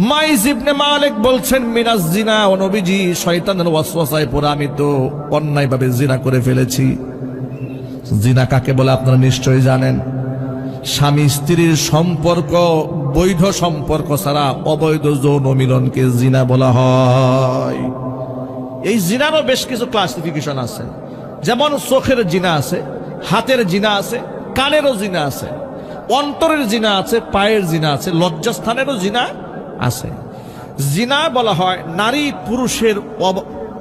মাইজ ইবনে মালিক বলছেন মিনাজ জিনা, ও নবীজি শয়তানের ওয়াসওয়াসায় পড়ে আমি তো অন্যায়ভাবে জিনা করে ফেলেছি। জিনা কাকে বলে আপনারা নিশ্চয়ই জানেন। স্বামী স্ত্রীর সম্পর্ক বৈধ সম্পর্ক ছাড়া অবৈধ যৌন মিলনকে জিনা বলা হয়। এই জিনারও বেশ কিছু ক্লাসিফিকেশন আছে, যেমন চোখের জিনা আছে, হাতের জিনা আছে, কানেরও জিনা আছে, অন্তরের জিনা আছে, পায়ের জিনা আছে, লজ্জাস্থানেরও জিনা আছে। জিনা বলা হয় নারী পুরুষের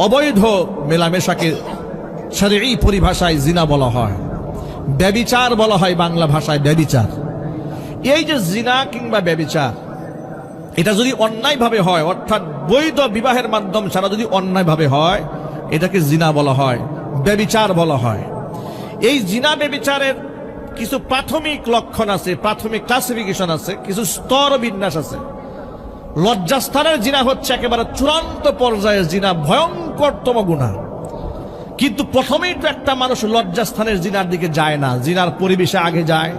অবৈধ মেলামেশাকে শরঈ পরিভাষায় জিনা বলা হয়। ব্যভিচার বলা হয় বাংলা ভাষায় ব্যভিচার। এই যে জিনা কিংবা ব্যভিচার, এটা যদি অন্যায়ভাবে হয়, অর্থাৎ বৈধ বিবাহের মাধ্যম ছাড়া যদি অন্যায়ভাবে হয়, এটাকে জিনা বলা হয়, ব্যভিচার বলা হয়। এই জিনা ব্যভিচারের কিছু প্রাথমিক লক্ষণ আছে, প্রাথমিক ক্লাসিফিকেশন আছে, কিছু স্তর বিন্যাস আছে। লজ্জাস্থানের জিনা হচ্ছে একেবারে চূড়ান্ত পর্যায়ের জিনা, ভয়ঙ্করতম গুনাহ। কিন্তু প্রথমেই তো একটা মানুষ লজ্জাস্থানের জিনার দিকে যায় না, জিনার পরিবেশে আগে যায়,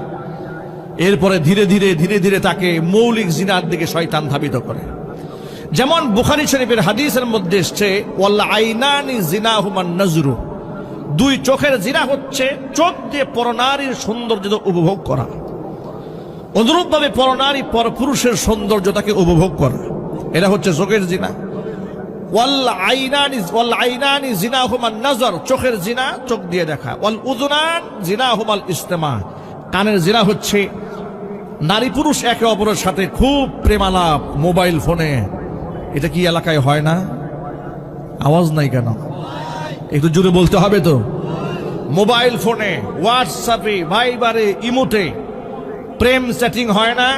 এরপরে ধীরে ধীরে ধীরে ধীরে তাকে মৌলিক জিনার দিকে শয়তান ধাবিত করে। যেমন বুখারী শরীফের হাদিসের মধ্যে এসছে, ওয়াল আইনানি জিনাহুমান নজরু, দুই চোখের জিনা হচ্ছে চোখ দিয়ে পরনারীর সৌন্দর্য উপভোগ করা। অনুরূপভাবে পরনারী পরপুরুষের সৌন্দর্যতাকে উপভোগ করা, এটা হচ্ছে চোখের জিনা। ওয়াল আইনানি জিনাহুমান নজর, চোখের জিনা চোখ দিয়ে দেখা। ওয়াল উযুনান জিনাহুমাল ইস্তেমা, কানের জিনা হচ্ছে নারী পুরুষ একে অপরের সাথে খুব প্রেমালাপ মোবাইল ফোনে। এটা কি এলাকায় হয় না? আওয়াজ নাই কেন? একটু জোরে বলতে হবে তো। মোবাইল ফোনে, হোয়াটসঅ্যাপে, ভাইবারে, ইমোতে প্রেম চ্যাটিং হয় না?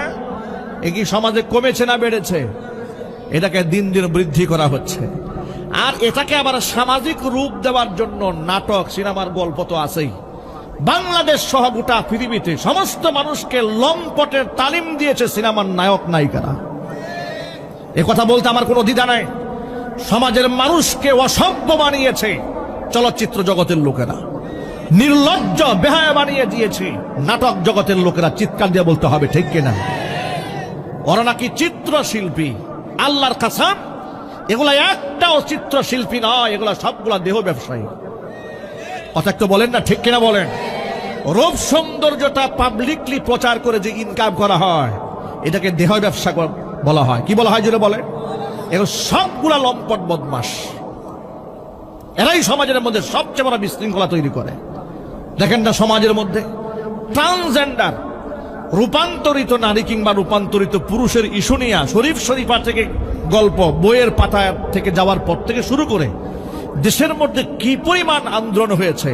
এ কি সমাজে কমেছে না বেড়েছে? এটাকে দিন দিন বৃদ্ধি করা হচ্ছে। আর এটাকে আবার সামাজিক রূপ দেওয়ার জন্য নাটক, সিনেমার গল্প তো আছেই। বাংলাদেশ সহ গোটা পৃথিবীতে সমস্ত মানুষকে লম্পটের তালিম দিয়েছে সিনেমার নায়ক নায়িকারা। এ কথা বলতে আমার কোনো দ্বিধা নাই। সমাজের মানুষকে অসভ্য বানিয়েছে চলচ্চিত্র জগতের লোকেরা, নির্লজ্জ বেহায়া বানিয়ে দিয়েছে নাটক জগতের লোকেরা। চিৎকার দিয়ে বলতে হবে ঠিক কিনা? ওরা নাকি চিত্রশিল্পী। আল্লাহর কসম, এগুলা একটাও চিত্রশিল্পী নয়, এগুলা সবগুলা দেহ ব্যবসায়ী। কথা একটু বলেন না, ঠিক কিনা বলেন? রূপ সৌন্দর্যটা পাবলিকলি প্রচার করে যে ইনকাম করা হয়, এটাকে দেহ ব্যবসা বলা হয়। কি বলা হয় জোরে বলে? এগুলো সবগুলা লম্পট বদমাস। এরাই সমাজের মধ্যে সবচেয়ে বড় বিশৃঙ্খলা তৈরি করে। দেখেন না সমাজের মধ্যে ট্রান্সজেন্ডার, রূপান্তরিত নারী কিংবা রূপান্তরিত পুরুষের ইস্যু নিয়ে শরীফ শরীফা থেকে গল্প, বইয়ের পাতা থেকে যাওয়ার পর থেকে শুরু করে দেশের মধ্যে কি পরিমাণ আন্দোলন হয়েছে,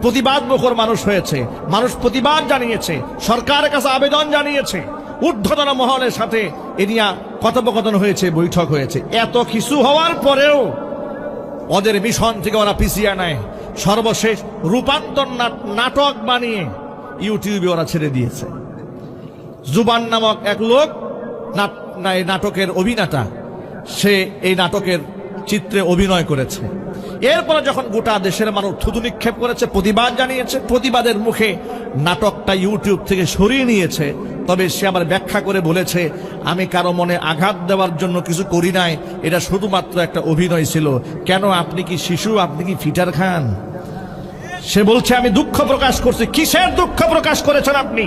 প্রতিবাদ মুখর মানুষ হয়েছে, মানুষ প্রতিবাদ জানিয়েছে, সরকারের কাছে আবেদন জানিয়েছে, ঊর্ধ্বতন মহলের সাথে এ নিয়ে কথোপকথন হয়েছে, বৈঠক হয়েছে। এত কিছু হওয়ার পরেও ওদের মিশন থেকে ওরা পিছিয়ে নেয়। সর্বশেষ রূপান্তর নাটক বানিয়ে ইউটিউবে ওরা ছেড়ে দিয়েছে। জুবান নামক এক লোক নাটকের অভিনেতা, সে এই নাটকের চিত্রে অভিনয় করেছে। এরপরে যখন গোটা দেশের মানুষ থুতু নিক্ষেপ করেছে, প্রতিবাদ জানিয়েছে, প্রতিবাদের মুখে নাটকটা ইউটিউব থেকে সরিয়ে নিয়েছে। তবে সে আবার ব্যাখ্যা করে বলেছে, আমি কারো মনে আঘাত দেওয়ার জন্য কিছু করি নাই, এটা শুধুমাত্র একটা অভিনয় ছিল। কেন, আপনি কি শিশু? আপনি কি ফিটার খান? সে বলছে আমি দুঃখ প্রকাশ করছি। কিসের দুঃখ প্রকাশ করেছেন আপনি?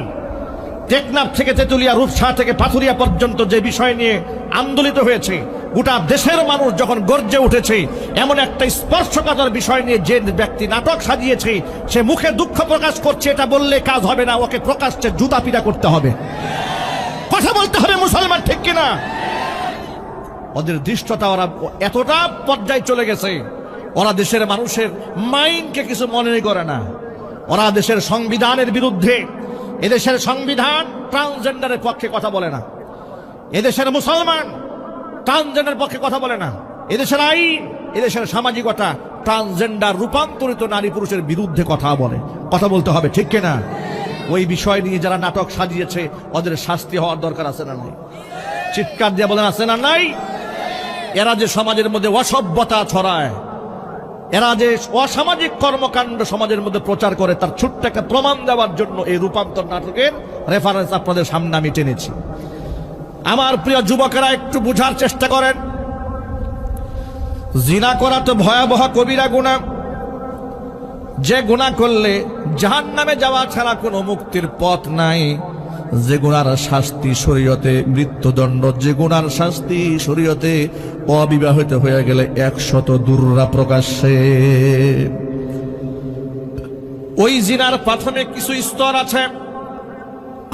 টেকনাফ থেকে তেতুলিয়া, রূপসা থেকে পাথুরিয়া পর্যন্ত যে বিষয় নিয়ে আন্দোলিত হয়েছে, গোটা দেশের মানুষ যখন গর্জে উঠেছে, এমন একটা স্পর্শকাতর বিষয় নিয়ে যে ব্যক্তি নাটক সাজিয়েছে, সে মুখে দুঃখ প্রকাশ করছে, এটা বললে কাজ হবে না, ওকে প্রকাশ্যে জুতা পিটা করতে হবে। কথা বলতে হবে মুসলমান, ঠিক কিনা? ওদের দৃষ্টতা, ওরা এতটা পর্যায়ে চলে গেছে, ওরা দেশের মানুষের মাইন্ডকে কিছু মনে করে না। ওরা দেশের সংবিধানের বিরুদ্ধে। এদেশের সংবিধান ট্রান্সজেন্ডারের পক্ষে কথা বলে না। এদেশের মুসলমান ট্রান্সজেন্ডারের পক্ষে কথা বলে না। এদেশের আইন, এদেশের সামাজিকতা ট্রান্সজেন্ডার রূপান্তরিত নারী পুরুষের বিরুদ্ধে কথা বলে। কথা বলতে হবে, ঠিক কিনা? ওই বিষয় নিয়ে যারা নাটক সাজিয়েছে, ওদের শাস্তি হওয়ার দরকার আছে না নাই? চিৎকার দিয়ে বলেন, আছে না নাই? এরা যে সমাজের মধ্যে অসভ্যতা ছড়ায়, এরা যে অসামাজিক কর্মকাণ্ড সমাজের মধ্যে প্রচার করে, তার ছোট্ট একটা প্রমাণ দেওয়ার জন্য এই রূপান্তর নাটকের রেফারেন্স আপনাদের সামনে আমি টেনেছি। আমার প্রিয় যুবকেরা, একটু বুঝার চেষ্টা করেন। জিনা করা তো ভয়াবহ কবিরা গুনাহ, যে গুনাহ করলে জাহান্নামে যাওয়া ছাড়া কোনো মুক্তির পথ নাই। যে গুনার শাস্তি শরীয়তে মৃত্যুদণ্ড, যে গুনার শাস্তি শরীয়তে অবিবাহিত হয়ে গেলে 100 দুর্রা প্রকাশ্যে। ওই জিনার প্রাথমিক কিছু স্তর আছে।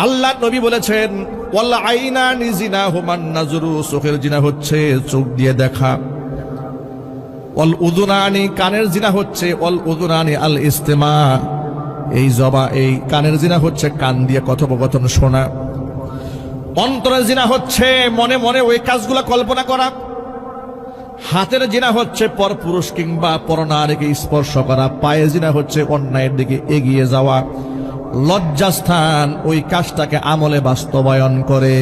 আল্লাহ নবী বলেছেন, ওয়াল আইনানি জিনাহুমান নাজরু, চোখের জিনা হচ্ছে চোখ দিয়ে দেখা। ওয়াল উযুনানি, কানের জিনা হচ্ছে, ওয়াল উযুনানি আল ইস্তিমা, এই কানের জিনা হচ্ছে কান দিয়ে কথোপকথন শোনা। অন্তরের জিনা হচ্ছে মনে মনে ওই কাজগুলো কল্পনা করা। হাতের জিনা হচ্ছে পরপুরুষ কিংবা পরনারীকে স্পর্শ করা। পায়ের জিনা হচ্ছে অন্যায়ের দিকে এগিয়ে যাওয়া। লজ্জাস্থান ওই কাজটাকে আমলে বাস্তবায়ন করে।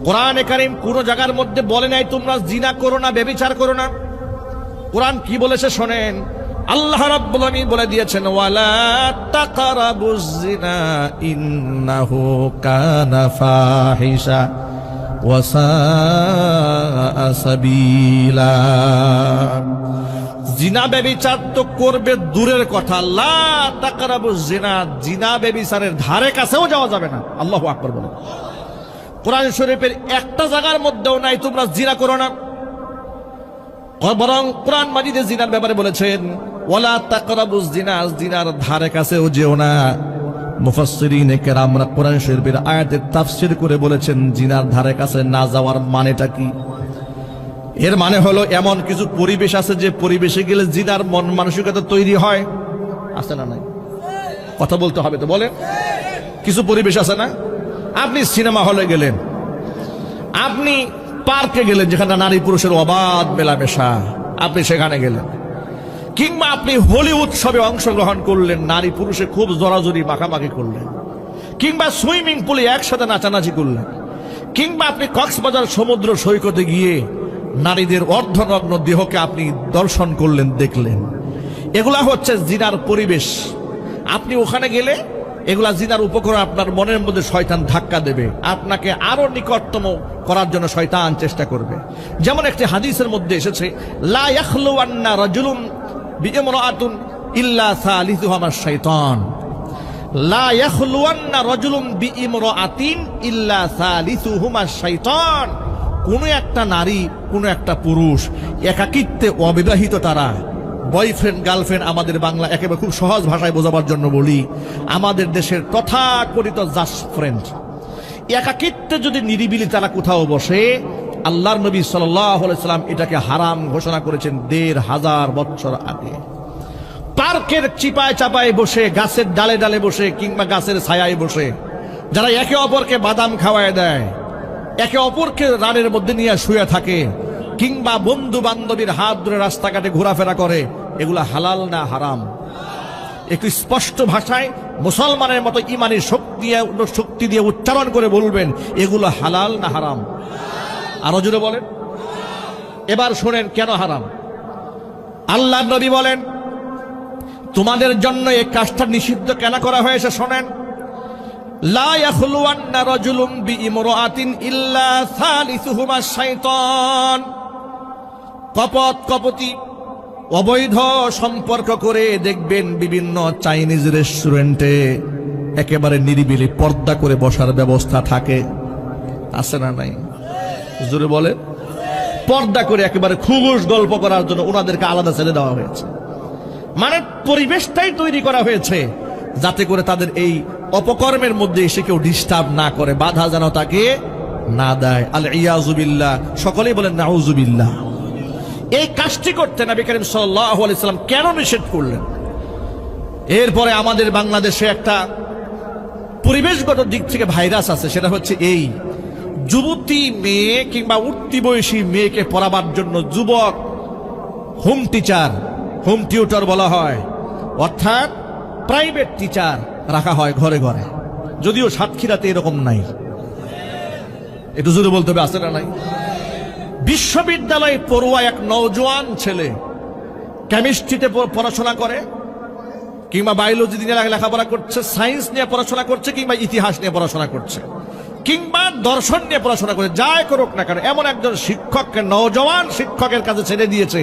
কোরআনে কারীম কোন জায়গার মধ্যে বলে নাই তোমরা জিনা করো না, ব্যভিচার করো না। কোরআন কি বলেছে শোনেন। আল্লাহ রাব্বুল আলামিন বলে দিয়েছেন, ওয়ালা তাকরাবুজ জিনা ইন্নাহু কানা ফাহিশা ওয়া সাআ সাবিলা। জিনা ব্যভিচার তো করবে দূরের কথা, লা তাকরাবুজ জিনা, জিনা ব্যভিচারের ধারে কাছেও যাওয়া যাবে না। আল্লাহু আকবার বলে। কোরআন শরীফের একটা জায়গার মধ্যেও নাই তোমরা জিনা করো না, বরং কোরআন মাজিদে জিনার ব্যাপারে বলেছেন, ওয়ালা তাকরাবুজ জিনা, জিনার ধারে কাছেও যেও না। মুফাসসিরিনে কেরামরা কোরআন শরীফের আয়াতের তাফসীর করে বলেছেন, জিনার ধারে কাছে না যাওয়ার মানেটা কি। এর মানে হলো এমন কিছু পরিবেশ আছে যে পরিবেশে গেলে জিনার মন মানসিকতা তৈরি হয়। আছে না নাই? কথা বলতে হবে তো, বলেন। কিছু পরিবেশ আছে না? আপনি সিনেমা হলে গেলেন, আপনি পার্কে গেলেন যেখানে নারী পুরুষের অবাধ মেলামেশা, আপনি সেখানে গেলেন। কিংবা আপনি হোলি উৎসবে অংশগ্রহণ করলেন, নারী পুরুষে খুব জড়াজড়ি মাখামাখি করলেন। কিংবা সুইমিং পুলে একসাথে নাচানাচি করলেন। কিংবা আপনি কক্সবাজার সমুদ্র সৈকতে গিয়ে নারীদের অর্ধনগ্ন দেহকে আপনি দর্শন করলেন, দেখলেন। এগুলা হচ্ছে জিনার পরিবেশ। আপনি ওখানে গেলে এগুলা জিনার উপকরণ, আপনার মনের মধ্যে শয়তান ধাক্কা দেবে, আপনাকে আরো নিকটতম করার জন্য শয়তান চেষ্টা করবে। যেমন একটি হাদিসের মধ্যে এসেছে, লা ইয়াখলুওয়ান্না রাজুলুন বিইমরাআতুন ইল্লা সালিসুহুমা শাইতান। লা ইয়াখলুওয়ান্না রাজুলুন বিইমরাআতিন ইল্লা সালিসুহুমা শাইতান। কোন একটা নারী, কোন একটা পুরুষ একাকিত্বে অবিবাহিত, তারা বয়ফ্রেন্ড গার্লফ্রেন্ড, আমাদের বাংলা একেবারে খুব সহজ ভাষায় বোঝাবার জন্য বলি, আমাদের দেশের তথাকথিত জাস্ট ফ্রেন্ড, একাকিত্বে যদি নিরিবিলি তারা কোথাও বসে, আল্লাহর নবী সাল্লাল্লাহু আলাইহি সাল্লাম এটাকে হারাম ঘোষণা করেছেন 1500 বছর আগে। পার্কের চিপায় চাপায় বসে, গাছের ডালে ডালে বসে, কিংবা গাছের ছায়ায় বসে যারা একে অপরকে বাদাম খাওয়ায় দেয়, একে অপরকে রানের মধ্যে নিয়ে শুয়ে থাকে, কিংবা বন্ধু বান্ধবীর হাত ধরে রাস্তাঘাটে ঘোরাফেরা করে, এগুলা হালাল না হারাম? একটু স্পষ্ট ভাষায় মুসলমানের মতো ইমানি শক্তি দিয়ে উচ্চারণ করে বলবেন, এগুলো হালাল না হারাম? আরো জোরে বলেন। এবার শোনেন কেন হারাম। আল্লাহ নবী বলেন, তোমাদের জন্য এই কাজটা নিষিদ্ধ কেন করা হয়েছে শোনেন। লা ইয়াখলুওয়ান্না রাজুলুন বিইমরাআতিন ইল্লা সালিসুহুমা শাইতান। কপট কপতি অবৈধ সম্পর্ক করে দেখবেন বিভিন্ন চাইনিজ রেস্টুরেন্টে একেবারে নিরিবিলি পর্দা করে বসার ব্যবস্থা থাকে, আছে না নাই? জোরে বলে। পর্দা করে একেবারে খুবুস গল্প করার জন্য ওনাদেরকে আলাদা ছেড়ে দেওয়া হয়েছে। মানে পরিবেশটাই তৈরি করা হয়েছে যাতে করে তাদের এই অপকর্মের মধ্যে এসে কেউ ডিস্টার্ব না করে, বাধা যেন তাকে না দেয়। আল ইয়াযু বিল্লাহ। সকলেই বলেন নাউযু বিল্লাহ। এই কাজটি করতে নবী করিম সাল্লাল্লাহু আলাইহি সাল্লাম কেন নিষেধ করলেন? এরপরে আমাদের বাংলাদেশে একটা পরিবেশগত দিক থেকে ভাইরাস আছে, সেটা হচ্ছে এই যুবতী মেয়ে কিংবা উঠতি বয়সী মেয়েকে পড়াবার জন্য যুবক হোম টিচার, হোম টিউটর বলা হয়, অর্থাৎ প্রাইভেট টিচার রাখা হয় ঘরে ঘরে। যদিও সাতক্ষীরাতে এরকম নাই, একটু জোরে বলতে হবে, আছে না নাই? বিশ্ববিদ্যালয়ে পড়ুয়া এক নওজোয়ান ছেলে কেমিস্ট্রিতে পড়াশোনা করে, কিংবা বায়োলজি নিয়ে লেখাপড়া করছে, সায়েন্স নিয়ে পড়াশোনা করছে, কিংবা ইতিহাস নিয়ে পড়াশোনা করছে। কিংবা দর্শন নিয়ে পড়াশোনা করে, যাই করুক না কেন, এমন একজন শিক্ষককে নওজওয়ান শিক্ষকের কাছে ছেড়ে দিয়েছে,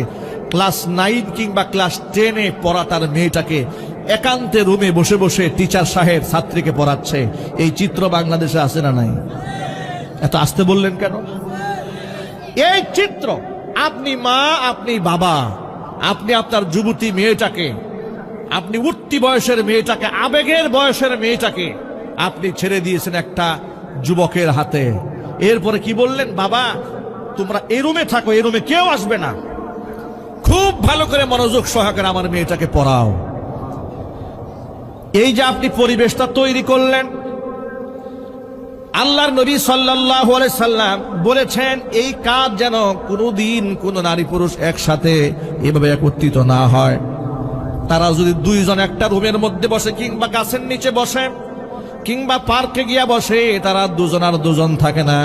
ক্লাস 9 কিংবা ক্লাস 10-এ পড়া তার মেয়েটাকে একান্তে রুমে বসে বসে টিচার সাহেব ছাত্রীকে পড়াচ্ছে। এই চিত্র বাংলাদেশে আছে না নাই? এত আসতে বললেন কেন? এই চিত্র আপনি মা, আপনি বাবা, আপনি আপনার যুবতী মেয়েটাকে, আপনি উঠতি বয়সের মেয়েটাকে, আবেগের বয়সের মেয়েটাকে আপনি ছেড়ে দিয়েছেন একটা যুবকের হাতে। এরপরে কি বললেন? বাবা তোমরা এই রুমে থাকো, এই রুমে কেউ আসবে না, খুব ভালো করে মনোযোগ সহকারে আমার মেয়েটাকে পড়াও। এই যে আপনি পরিবেশটা তৈরি করলেন, আল্লাহর নবী সাল্লাল্লাহু আলাইহি সাল্লাম বলেছেন এই কাজ যেন কোনোদিন কোন নারী পুরুষ একসাথে এভাবে একত্রিত না হয়। তারা যদি দুইজন একটা রুমের মধ্যে বসে, কিংবা গাছের নিচে বসে, কিংবা পার্কে গিয়া বসে, তারা দুজন আর দুজন থাকে না,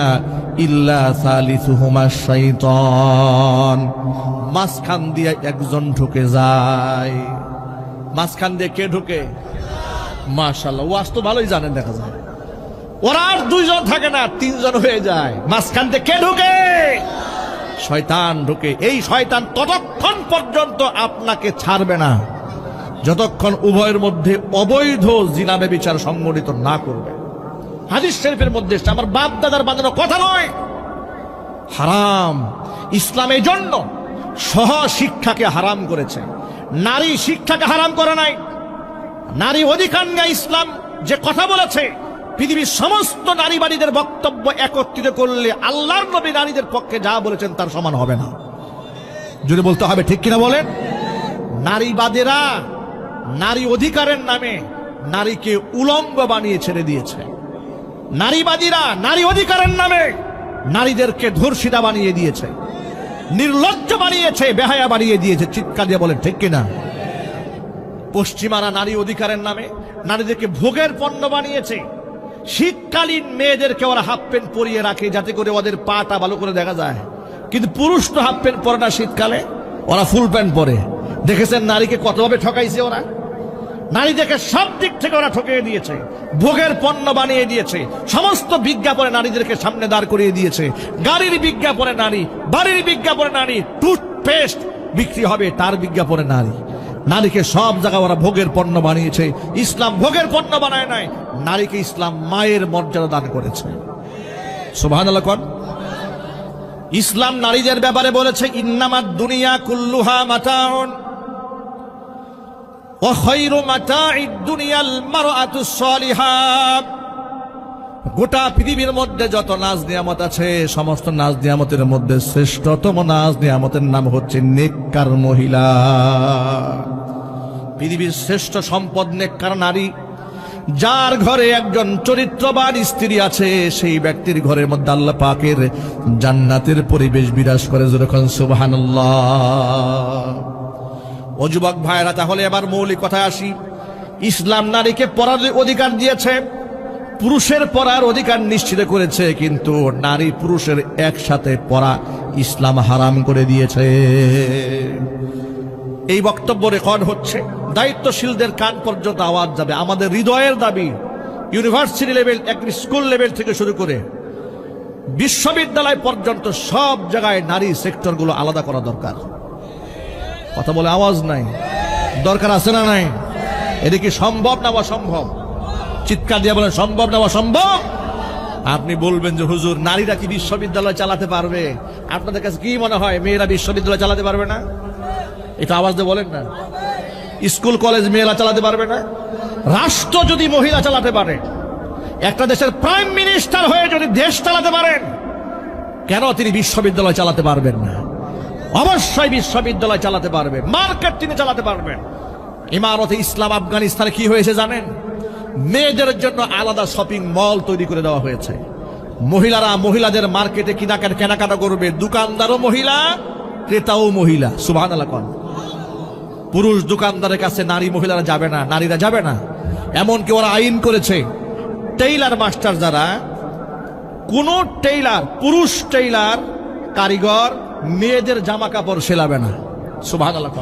ইল্লা সালিসুহুমা শাইতান, মাঝখান দিয়ে একজন ঢুকে যায়। মাঝখান দিয়ে কে ঢুকে? মাশাআল্লাহ, ওয়াজ তো ভালোই জানেন, দেখা যায় ওরা আর দুইজন থাকে না, তিনজন হয়ে যায়। মাঝখান দিয়ে কে ঢুকে? শয়তান ঢুকে। এই শয়তান ততক্ষণ পর্যন্ত আপনাকে ছাড়বে না যতক্ষণ উভয়ের মধ্যে অবৈধ জিনা ব্যভিচার সংগঠিত না করবে। হাদিস শরীফের মধ্যে আমার বাপ দাদার বানানো কথা নয়, হারাম। ইসলাম এই জন্য সহ শিক্ষাকে হারাম করেছে, নারী শিক্ষাকে হারাম করে নাই। নারী অধিকার নিয়ে ইসলাম যে কথা বলেছে, পৃথিবীর সমস্ত নারীবাদীদের বক্তব্য একত্রিত করলে আল্লাহর নবী নারীদের পক্ষে যা বলেছেন তার সমান হবে না। যদি বলতে হবে, ঠিক কিনা বলেন? নারীবাদীরা নারী অধিকারের নামে নারীকে উলঙ্গ বানিয়ে ছেড়ে দিয়েছে। নারীবাদীরা নারী অধিকারের নামে নারীদেরকে ধর্ষিতা বানিয়ে দিয়েছে, নির্লজ্জ বানিয়েছে, বেহায়া বানিয়ে দিয়েছে। চিৎকার দিয়ে বলেন, ঠিক কিনা? পশ্চিমারা নারী অধিকারের নামে নারীদেরকে ভোগের পণ্য বানিয়েছে। শীতকালীন মেয়েদেরকে ওরা হাফ প্যান্ট পরিয়ে রাখে যাতে করে ওদের পাটা ভালো করে দেখা যায়, কিন্তু পুরুষ তো হাফ প্যান্ট পরে না, শীতকালে ওরা ফুল প্যান্ট পরে। দেখেছেন নারীকে কতভাবে ঠকাইছে ওরা? নারীদেরকে সব দিক থেকে ওরা ঠকিয়ে দিয়েছে, ভোগের পণ্য বানিয়ে দিয়েছে। সমস্ত বিজ্ঞাপনে নারীদেরকে সামনে দাঁড় করিয়ে দিয়েছে। গাড়ির বিজ্ঞাপনে নারী, বাড়ির বিজ্ঞাপনে নারী, টুথপেস্ট বিক্রি হবে তার বিজ্ঞাপনে নারী। নারীকে সব জায়গায় ওরা ভোগের পণ্য বানিয়েছে। ইসলাম ভোগের পণ্য বানায় নাই, নারীকে ইসলাম মায়ের মর্যাদা দান করেছে। সুবহানাল্লাহ কোন? ইসলাম নারীদের ব্যাপারে বলেছে, ইন্নামাদ দুনিয়া কুল্লুহা মাতাউন ওয়া খায়রু মাতাঈদ দুনিয়াল মারআতুস সালিহা। গোটা পৃথিবীর মধ্যে যত নাজ নিয়ামত আছে, সমস্ত নাজ নিয়ামতের মধ্যে শ্রেষ্ঠতম নাজ নিয়ামতের নাম হচ্ছে নেককার মহিলা। পৃথিবীর শ্রেষ্ঠ সম্পদ নেককার নারী। যার ঘরে একজন চরিত্রবান স্ত্রী আছে, সেই ব্যক্তির ঘরের মধ্যে আল্লাহ পাকের জান্নাতের পরিবেশ বিরাজ করে। যখন সুবহানাল্লাহ। ও যুবক ভাইরা, তাহলে এবার মৌলিক কথায় আসি। ইসলাম নারীকে পড়ার অধিকার দিয়েছে, পুরুষের পড়ার অধিকার নিশ্চিত করেছে, কিন্তু নারী পুরুষের একসাথে পড়া ইসলাম হারাম করে দিয়েছে। এই বক্তব্য রেকর্ড হচ্ছে, দায়িত্বশীলদের কান পর্যন্ত আওয়াজ যাবে। আমাদের হৃদয়ের দাবি, ইউনিভার্সিটি লেভেল, স্কুল লেভেল থেকে শুরু করে বিশ্ববিদ্যালয় পর্যন্ত সব জায়গায় নারী সেক্টরগুলো আলাদা করা দরকার। কথা বলে আওয়াজ নাই, দরকার আছে না নাই? এটা কি সম্ভব না অসম্ভব? চিৎকার দিয়ে বলেন, সম্ভব না অসম্ভব? আপনি বলবেন যে হুজুর, নারীরা কি বিশ্ববিদ্যালয় চালাতে পারবে? আপনাদের কাছে কি মনে হয় মেয়েরা বিশ্ববিদ্যালয় চালাতে পারবে না? এটা আওয়াজ দিয়ে বলেন না। স্কুল কলেজ মেয়েরা চালাতে পারবে না? রাষ্ট্র যদি মহিলা চালাতে পারে, একটা দেশের প্রাইম মিনিস্টার হয়ে যদি দেশ চালাতে পারেন, কেন তিনি বিশ্ববিদ্যালয় চালাতে পারবেন না? অবশ্যই বিশ্ববিদ্যালয় চালাতে পারবে, মার্কেট তিনি চালাতে পারবেন। ইমারতে ইসলাম আফগানিস্তানে কি হয়েছে জানেন? মেয়েদের জন্য আলাদা শপিং মল তৈরি করে দেওয়া হয়েছে। মহিলারা মহিলাদের মার্কেটে কেনাকাটা করবে, দোকানদারও মহিলা, ক্রেতাও মহিলা। সুবহানাল্লাহ। পুরুষ দোকানদারের কাছে নারী মহিলারা যাবে না, নারীরা যাবে না। এমনকি ওরা আইন করেছে, টেইলার মাস্টার যারা, কোন টেইলার, পুরুষ টেইলার কারিগর মেয়েদের জামা কাপড় সেলাবে না। সুবহানাল্লাহ।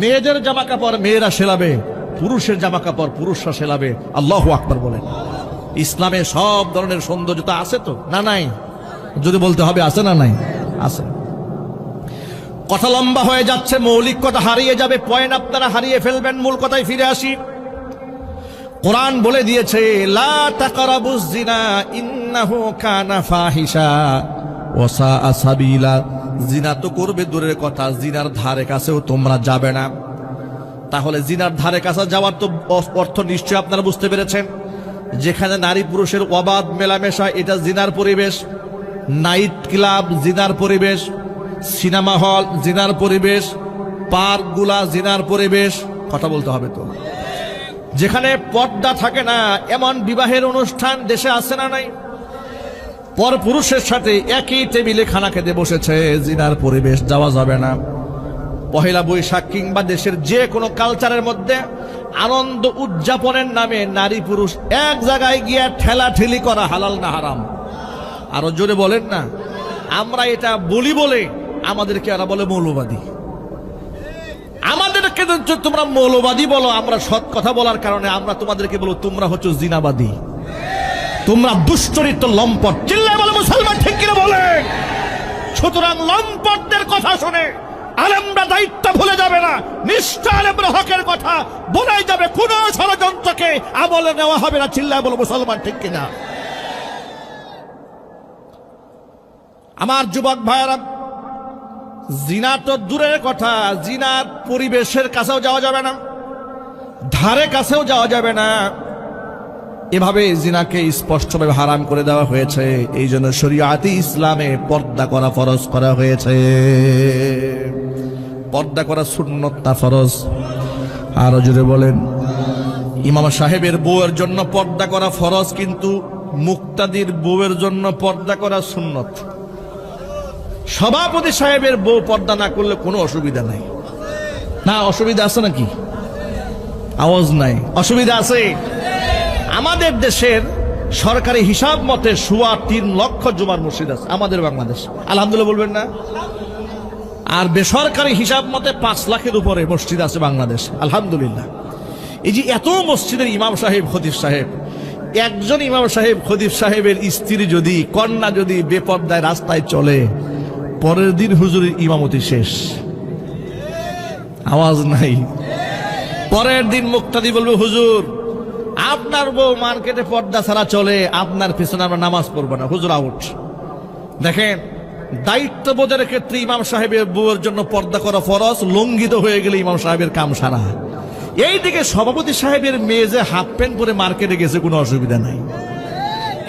মেয়েদের জামা কাপড় মেয়েরা সেলাবে, পুরুষের জামা কাপড় পুরুষরা সেলাবে। আল্লাহু আকবার বলেন। ইসলামে সব ধরনের সৌন্দর্যতা আছে তো না নাই? যদি বলতে হবে আছে না নাই? আছে। কথা লম্বা হয়ে যাচ্ছে, মৌলিক কথা হারিয়ে যাবে, পয়েন্ট আপনারা হারিয়ে ফেলবেন। মূল কথায় ফিরে আসি। কোরআন বলে দিয়েছে লা তাকরাবুজ জিনা ইন্নাহু কানা ফাহিশা ওয়া সাআ সাবিলা। জিনা তো করবে দূরের কথা, জিনার ধারে কাছেও তোমরা যাবে না। তাহলে জিনার ধারে কাছে যাওয়ার তো অর্থ নিশ্চয়ই আপনারা বুঝতে পেরেছেন। যেখানে নারী পুরুষের অবাধ মেলামেশা, এটা জিনার পরিবেশ। নাইট ক্লাব জিনার পরিবেশ, সিনেমা হল জিনার পরিবেশ, পার্কগুলা জিনার পরিবেশ। কথা বলতে হবে তো। যেখানে পর্দা থাকে না এমন বিবাহের অনুষ্ঠান দেশে আছে না নাই? পর পুরুষের সাথে একই টেবিলে খানা খেতে বসেছে, জিনার পরিবেশ, যাওয়া যাবে না। পহেলা বৈশাখ কিংবা দেশের যে কোনো কালচারের মধ্যে আনন্দ উদযাপনের নামে নারী পুরুষ এক জায়গায় গিয়ে ঠেলাঠেলি করা হালাল না হারাম? আরো জোরে বলেন না। আমরা এটা বলি বলে আমাদেরকে এরা বলে মৌলবাদী। আমাদেরকে তোমরা মৌলবাদী বলো, আমরা সৎ কথা বলার কারণে আমরা তোমাদেরকে বলো তোমরা হচ্ছে জিনাবাদী, তোমরা দুশ্চরিত্র লম্পট। চিল্লায় বলে মুসলমান ঠিক কিনা বলেন? সুতরাং লম্পটদের কথা শুনে আলেমরা দায়িত্ব ভুলে যাবে না। নিষ্ঠা আলেমরা হকের কথা বলাই যাবে, কোন ষড়যন্ত্রকে আমলে নেওয়া হবে না। চিল্লায় বলে মুসলমান ঠিক কিনা? আমার যুবক ভাইয়েরা, জিনা তো দূরের কথা, জিনার পরিবেশের কাছেও যাওয়া যাবে না, ধারে কাছেও যাওয়া যাবে না। এভাবে জিনাকে স্পষ্টভাবে হারাম করে দেওয়া হয়েছে। এই জন্য শরীয়তে ইসলামে পর্দা করা ফরজ করা হয়েছে। পর্দা করা সুন্নত না ফরজ? আরো জোরে বলেন। ইমাম সাহেবের বউয়ের জন্য পর্দা করা ফরজ, কিন্তু মুক্তাদির বউয়ের জন্য পর্দা করা সুন্নত। সভাপতি সাহেবের বউ পর্দা না করলে কোনো অসুবিধা নাই না? অসুবিধা আছে নাকি? আওয়াজ নাই। অসুবিধা আছে। আমাদের দেশের সরকারি হিসাব মতে ৩.৫ লক্ষ জুমার মসজিদ আছে আমাদের বাংলাদেশ। আলহামদুলিল্লাহ বলবেন না? আর বেসরকারি হিসাব মতে ৫ লাখের উপরে মসজিদ আছে বাংলাদেশ। আলহামদুলিল্লাহ। এই যে এত মসজিদের ইমাম সাহেব খতিব সাহেব, একজন ইমাম সাহেব খতিব সাহেবের স্ত্রী যদি, কন্যা যদি বেপর্দায় রাস্তায় চলে, পরের দিন হুজুরের ইমামতি শেষ। আওয়াজ নাই। পরের দিন মুক্তাদি বলবে হুজুর আপনার বউ মার্কেটে পর্দা ছাড়া চলে, আপনার পিছনে আমরা নামাজ পড়বো না, হুজুর আউট। দেখেন, দায়িত্ববোধের ক্ষেত্রে ইমাম সাহেবের বউয়ের জন্য পর্দা করা ফরজ, লঙ্ঘিত হয়ে গেলে ইমাম সাহেবের কাম সারা। এইদিকে সভাপতি সাহেবের মেয়ে যে হাফ প্যান্ট পরে মার্কেটে গেছে, কোনো অসুবিধা নাই।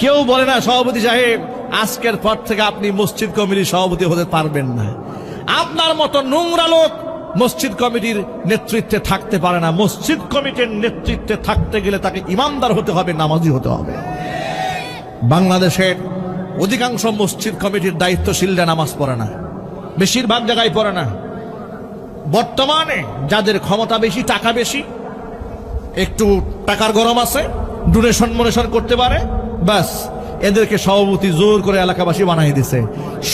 কেউ বলে না সভাপতি সাহেব আজকের পর থেকে আপনি মসজিদ কমিটির সভাপতি হতে পারবেন না। আপনার মতো নোংরা লোক মসজিদ কমিটির নেতৃত্বে থাকতে পারে না। মসজিদ কমিটির নেতৃত্বে থাকতে গেলে তাকে ইমানদার হতে হবে, নামাজি হতে হবে। বাংলাদেশের অধিকাংশ মসজিদ কমিটির দায়িত্বশীলরা নামাজ পড়ে না, বেশিরভাগ জায়গায় পড়ে না। বর্তমানে যাদের ক্ষমতা বেশি, টাকা বেশি, একটু টাকার গরম আছে, ডোনেশন মোনেশন করতে পারে, ব্যাস এদেরকে সভাপতি জোর করে এলাকাবাসী বানাই দিছে।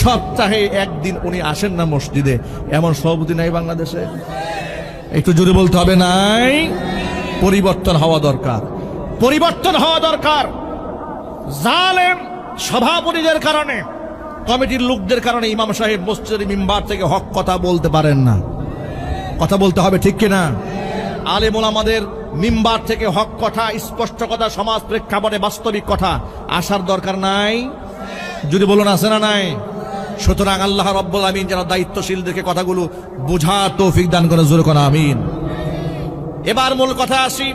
সপ্তাহে একদিন উনি আসেন না মসজিদে, এমন সভাপতি নাই বাংলাদেশে। একটু জোরে বলতে হবে নাই? পরিবর্তন হওয়া দরকার, পরিবর্তন হওয়া দরকার। জালেম সভাপতিদের কারণে, কমিটির লোকদের কারণে ইমাম সাহেব মসজিদের মিম্বার থেকে হক কথা বলতে পারেন না। কথা বলতে হবে ঠিক কিনা? আলেম ওলামাদের মিম্বার থেকে হক কথা, স্পষ্ট কথা, সমাজ প্রেক্ষাপটে বাস্তবিক কথা আসার দরকার নাই? যদি বলুন আছে না নাই? সুতরাং আল্লাহ রাব্বুল আমিন যেন দায়িত্বশীলদেরকে কথাগুলো বোঝার তৌফিক দান করে, জোরে কোন আমিন। এবার মূল কথা আসি।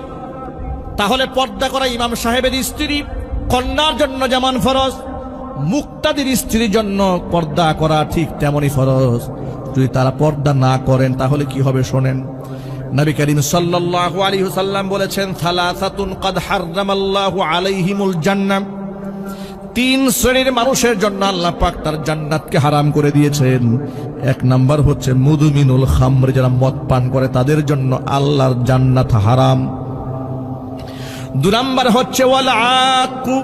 তাহলে পর্দা করা ইমাম সাহেবের স্ত্রী, কন্যার জন্য যেমন ফরজ, মুক্তাদির স্ত্রীর জন্য পর্দা করা ঠিক তেমনই ফরজ। যদি তারা পর্দা না করেন তাহলে কি হবে শোনেন। নবী করিম সাল্লাল্লাহু আলাইহি ওয়াসাল্লাম বলেছেন, সালাসাতুন কাদ হারামাল্লাহু আলাইহিমুল জান্নাহ, 3 শ্রেণীর মানুষের জন্য আল্লাহ পাক তার জান্নাতকে হারাম করে দিয়েছেন। 1 নাম্বার হচ্ছে মুদমিনুল খামর, যারা মদ পান করে তাদের জন্য আল্লাহর জান্নাত হারাম। 2 নাম্বার হচ্ছে ওয়াল আকু,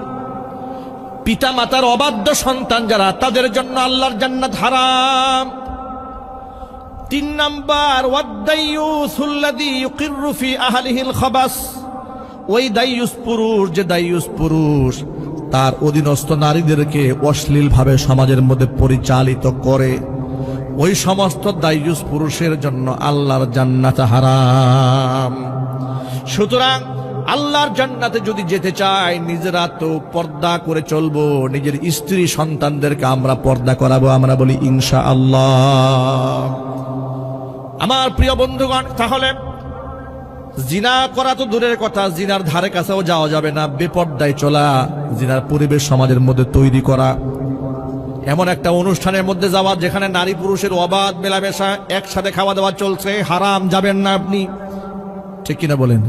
পিতা মাতার অবাধ্য সন্তান যারা, তাদের জন্য আল্লাহর জান্নাত হারাম। 3 নাম্বার ওয়াদ্দাইয়ুসুল্লাযী ইউকিররু ফি আহলিহিল খাবাস ওই দাইয়ুস পুরুষ, যে দাইয়ুস পুরুষ তার অধীনস্থ নারীদেরকে অশ্লীল ভাবে সমাজের মধ্যে পরিচালিত করে, ওই সমস্ত দাইয়ুস পুরুষের জন্য আল্লাহর জান্নাত হারাম। সুতরাং আল্লাহর জান্নাতে যদি যেতে চাই, নিজেরা তো পর্দা করে চলবো, নিজের স্ত্রী সন্তানদেরকে আমরা পর্দা করাবো। আমরা বলি ইনশাআল্লাহ। আমার প্রিয় বন্ধুগণ, তাহলে জিনা করা তো দূরের কথা, জিনার ধারে কাছেও যাওয়া যাবে না। বেপর্দায় চলা, জিনার পরিবেশ সমাজের মধ্যে তৈরি করা, এমন একটা অনুষ্ঠানের মধ্যে যাওয়া যেখানে নারী পুরুষের অবাধ মেলামেশা, একসাথে খাওয়া দাওয়া চলছে, হারাম, যাবেন না আপনি। ঠিক কিনা বলেন?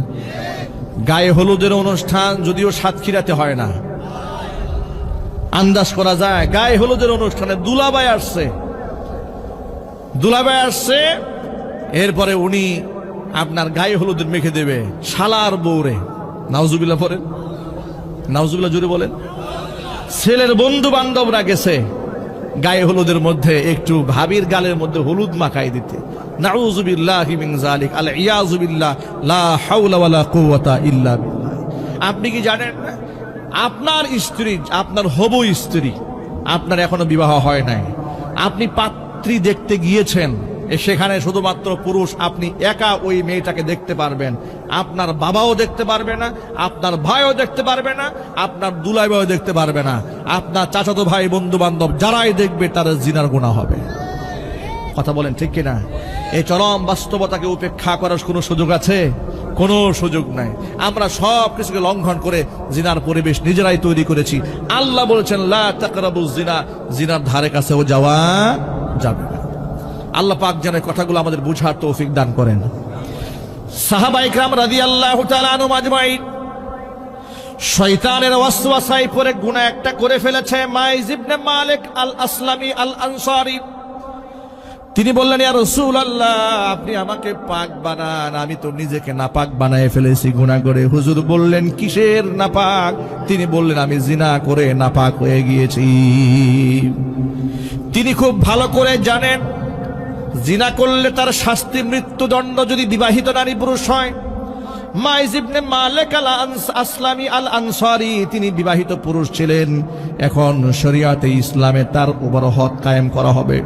গায়ে হলুদের অনুষ্ঠান যদিও সাতক্ষীরাতে হয় না, আন্দাজ করা যায় গায়ে হলুদের অনুষ্ঠানে দুলাভাই আসছে, এরপরে উনি আপনার গায়ে হলুদের মেখে দেবে শালার বউরে। নাউজুবিল্লাহ পড়েন, নাউজুবিল্লাহ জুড়ে বলেন। ছেলের বন্ধু বান্ধবরা গেছে গায়ে হলুদের মধ্যে একটু ভাবির গালের মধ্যে হলুদ মাখাই দিতে। নাউজুবিল্লাহি মিন যালিক, আল ইয়াযু বিল্লাহ, লা হাওলা ওয়ালা কুওয়াতা ইল্লা বিল্লাহ। আপনি কি জানেন না, আপনার স্ত্রী, আপনার হবু স্ত্রী, আপনার এখনো বিবাহ হয় নাই, আপনি পাত্রী দেখতে গিয়েছেন, সেখানে শুধুমাত্র পুরুষ, আপনি একা ওই মেয়েটাকে দেখতে পারবেন। আপনার বাবাও দেখতে পারবে না, আপনার ভাইও দেখতে পারবে না, আপনার দুলাই ভাইও দেখতে পারবে না, আপনার চাচাতো ভাই, বন্ধু বান্ধব যারাই দেখবে তার জিনার গুনাহ হবে। কথা বলেন ঠিক কিনা? এই চরম বাস্তবতাকে উপেক্ষা করার কোনো সুযোগ আছে? কোনো সুযোগ নাই। আমরা সব কিছুকে লঙ্ঘন করে জিনার পরিবেশ নিজেরাই তৈরি করেছি। আল্লাহ বলেছেন লা তাকরাবুজ জিনা, জিনার ধারে কাছেও যাওয়া যাবে না। আল্লাহ পাক যেন কথাগুলো আমাদের বুঝার তৌফিক দান করেন। সাহাবায়ে কেরাম রাদিয়াল্লাহু তাআলা আনহুম আজমাইন শয়তানের ওয়াসওয়াসায় পড়ে গুনাহ একটা করে ফেলেছে। মাইজ ইবনে মালিক আল আসলামি আল আনসারী তিনি বললেন, ইয়া রাসূলুল্লাহ, আপনি আমাকে পাক বানান, আমি তো নিজেকে নাপাক বানায় ফেলেছি গুনাহ করে। হুজুর বললেন, কিসের নাপাক? তিনি বললেন, আমি জিনা করে নাপাক হয়ে গিয়েছি। তিনি খুব ভালো করে জানেন জিনা করলে তার শাস্তি মৃত্যুদণ্ড, যদি বিবাহিত নারী পুরুষ হয়। মাইজ ইবনে মালিক আল আসলামি আল আনসারী তিনি বিবাহিত পুরুষ ছিলেন। এখন শরিয়াতে ইসলামে তার উপর হদ কায়েম করা হবে,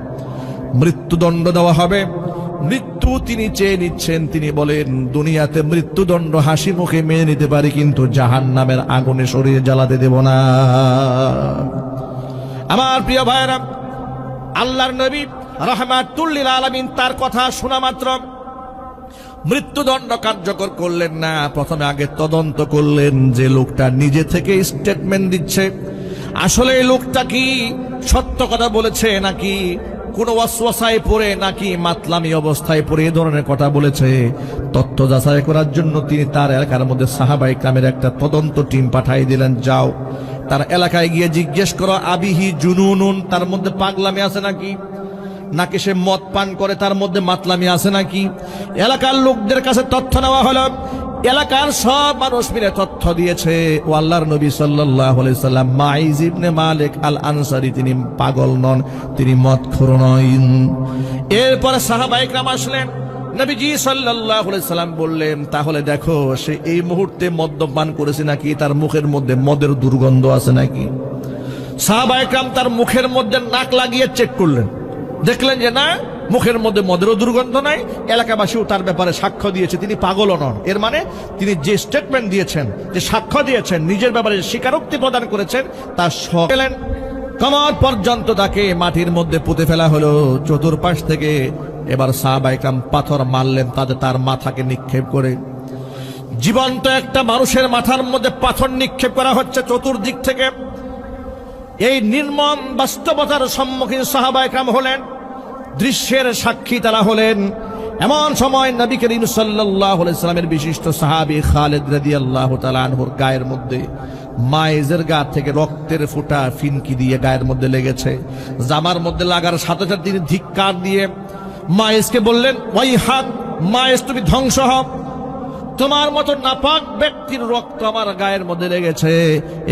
মৃত্যুদণ্ড দেওয়া হবে। মৃত্যু তিনি চেয়ে নিচ্ছেন। তিনি বলেন, দুনিয়াতে মৃত্যুদণ্ড হাসি মুখে মেনে নিতে পারি, কিন্তু জাহান্নামের আগুনে শরীরে জ্বালাতে দেব না। আমার প্রিয় ভাইরা, আল্লাহর নবী রাহমাতুল লিল আলামিন তার কথা শোনা মাত্র মৃত্যুদণ্ড কার্যকর করলেন না। প্রথমে আগে তদন্ত করলেন যে লোকটা নিজে থেকে স্টেটমেন্ট দিচ্ছে, আসলে এই লোকটা কি সত্য কথা বলেছে, নাকি কোন ওয়াসওয়াসায় পড়ে, নাকি মাতলামি অবস্থায় পড়ে এই ধরনের কথা বলেছে। তথ্য যাচাই করার জন্য তিনি তার এলাকার মধ্যে সাহাবায়ে কেরামের একটা তদন্ত টিম পাঠিয়ে দিলেন। যাও তার এলাকায় গিয়ে জিজ্ঞেস করো, আবিহি জুনুনুন, তার মধ্যে পাগলামি আছে নাকি, নাকি সে মদ পান করে, তার মধ্যে মাতলামি আছে নাকি। এলাকার লোকদের কাছে তথ্য নেওয়া হলো। এলাকার সব মানুষ মিলে তথ্য দিয়েছে, ও আল্লাহর নবী সাল্লাল্লাহু আলাইহি সাল্লাম, মাইজ ইবনে মালিক আল আনসারী তিনি পাগল নন, তিনি মদখোর নন। এরপরে সাহাবায়ে কেরাম আসলেন, নবীজি সাল্লাল্লাহু আলাইহি সাল্লাম বললেন, তাহলে দেখো সে এই মুহূর্তে মদ্যপান করেছে নাকি, তার মুখের মধ্যে মদের দুর্গন্ধ আছে নাকি। সাহাবায়ে কেরাম তার মুখের মধ্যে নাক লাগিয়ে চেক করলেন, দেখলেন যে না, মুখের মধ্যে মদেরও দুর্গন্ধ নাই। এলাকাবাসীও তার ব্যাপারে সাক্ষ্য দিয়েছে তিনি পাগলও নন। এর মানে তিনি যে স্টেটমেন্ট দিয়েছেন, যে সাক্ষ্য দিয়েছেন, নিজের ব্যাপারে স্বীকারোক্তি প্রদান করেছেন, তা সকলেন। কমর পর্যন্ত তাকে মাটির মধ্যে পুঁতে ফেলা হলো চতুর্পাশ থেকে। এবার সাহাবায়ে কেরাম পাথর মারলেন তার মাথাকে নিক্ষেপ করে। জীবন্ত একটা মানুষের মাথার মধ্যে পাথর নিক্ষেপ করা হচ্ছে চতুর্দিক থেকে। এই নির্মম বাস্তবতার সম্মুখীন সাহাবায়ে কেরাম হলেন, দৃশ্যের সাক্ষী তারা হলেন। এমন সময় নবী করিম সাল্লাল্লাহু আলাইহি সাল্লামের বিশিষ্ট সাহাবী খালিদ রাদিয়াল্লাহু তাআলা আনহুর গায়ের মধ্যে, মায়েজের গা থেকে রক্তের ফোঁটা ফিনকি দিয়ে গায়ের মধ্যে লেগেছে। জামার মধ্যে লাগার সাথে সাথে তিনি ধিক্কার দিয়ে মায়েজকে বললেন, ওয়াইহাক, মায়েজ তুমি ধ্বংস হও, তোমার মতো নাপাক ব্যক্তির রক্ত আমার গায়ের মধ্যে লেগেছে।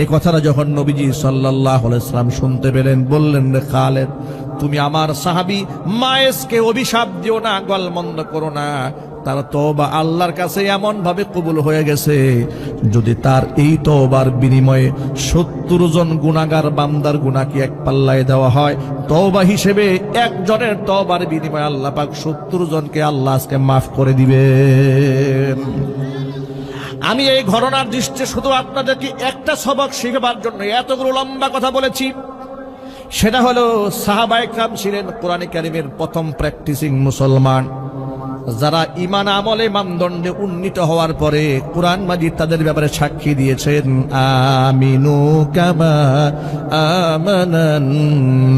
এই কথাটা যখন নবীজি সাল্লাল্লাহু আলাইহি সাল্লাম শুনতে পেলেন, বললেন, রে খালিদ, তুমি আমার সাহাবী মায়েজকে অভিশাপ দিও না, গলমন্দ করো না, তার তওবা আল্লাহর কাছে এমন ভাবে কবুল হয়ে গেছে, যদি তার এই তওবার বিনিময়ে 70 জন গুনাহগার বান্দার গুনাহ কি এক পাল্লায় দেওয়া হয়, তওবা হিসেবে একজনের তওবার বিনিময়ে আল্লাহ পাক 70 জনকে আল্লাহ আজকে মাফ করে দিবেন। আমি এই ঘটনার দৃষ্টিতে শুধু আপনাদেরকে একটা সবক শিখবার জন্য এতগুলো লম্বা কথা বলেছি। সেটা হলো সাহাবায়ে কেরাম ছিলেন কোরআনে কারীমের প্রথম প্র্যাকটিসিং মুসলমান, যারা ঈমান আমলে মানদণ্ডে উন্নীত হওয়ার পরে কোরআন মাজিদ তাদের ব্যাপারে সাক্ষী দিয়েছেন, আমিনু কামা আমানান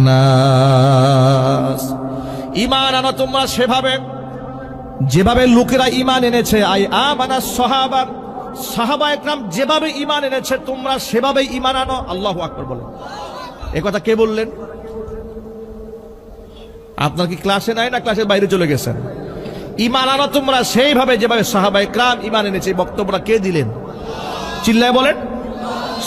নাস। ঈমান আনো তোমরা সেভাবে যেভাবে লোকেরা ঈমান এনেছে। আই আমানাস সাহাবা, সাহাবায়ে কেরাম যেভাবে ঈমান এনেছে তোমরা সেভাবে ঈমান আনো। আল্লাহু আকবার বলেন। এ কথা কে বললেন? আপনার কি ক্লাসে নাই না ক্লাসের বাইরে চলে গেছেন? ঈমান আনো তোমরা সেইভাবে যেভাবে সাহাবায়ে কেরাম ঈমান এনেছে। বক্তব্যটা কে দিলেন? চিল্লায় বলেন।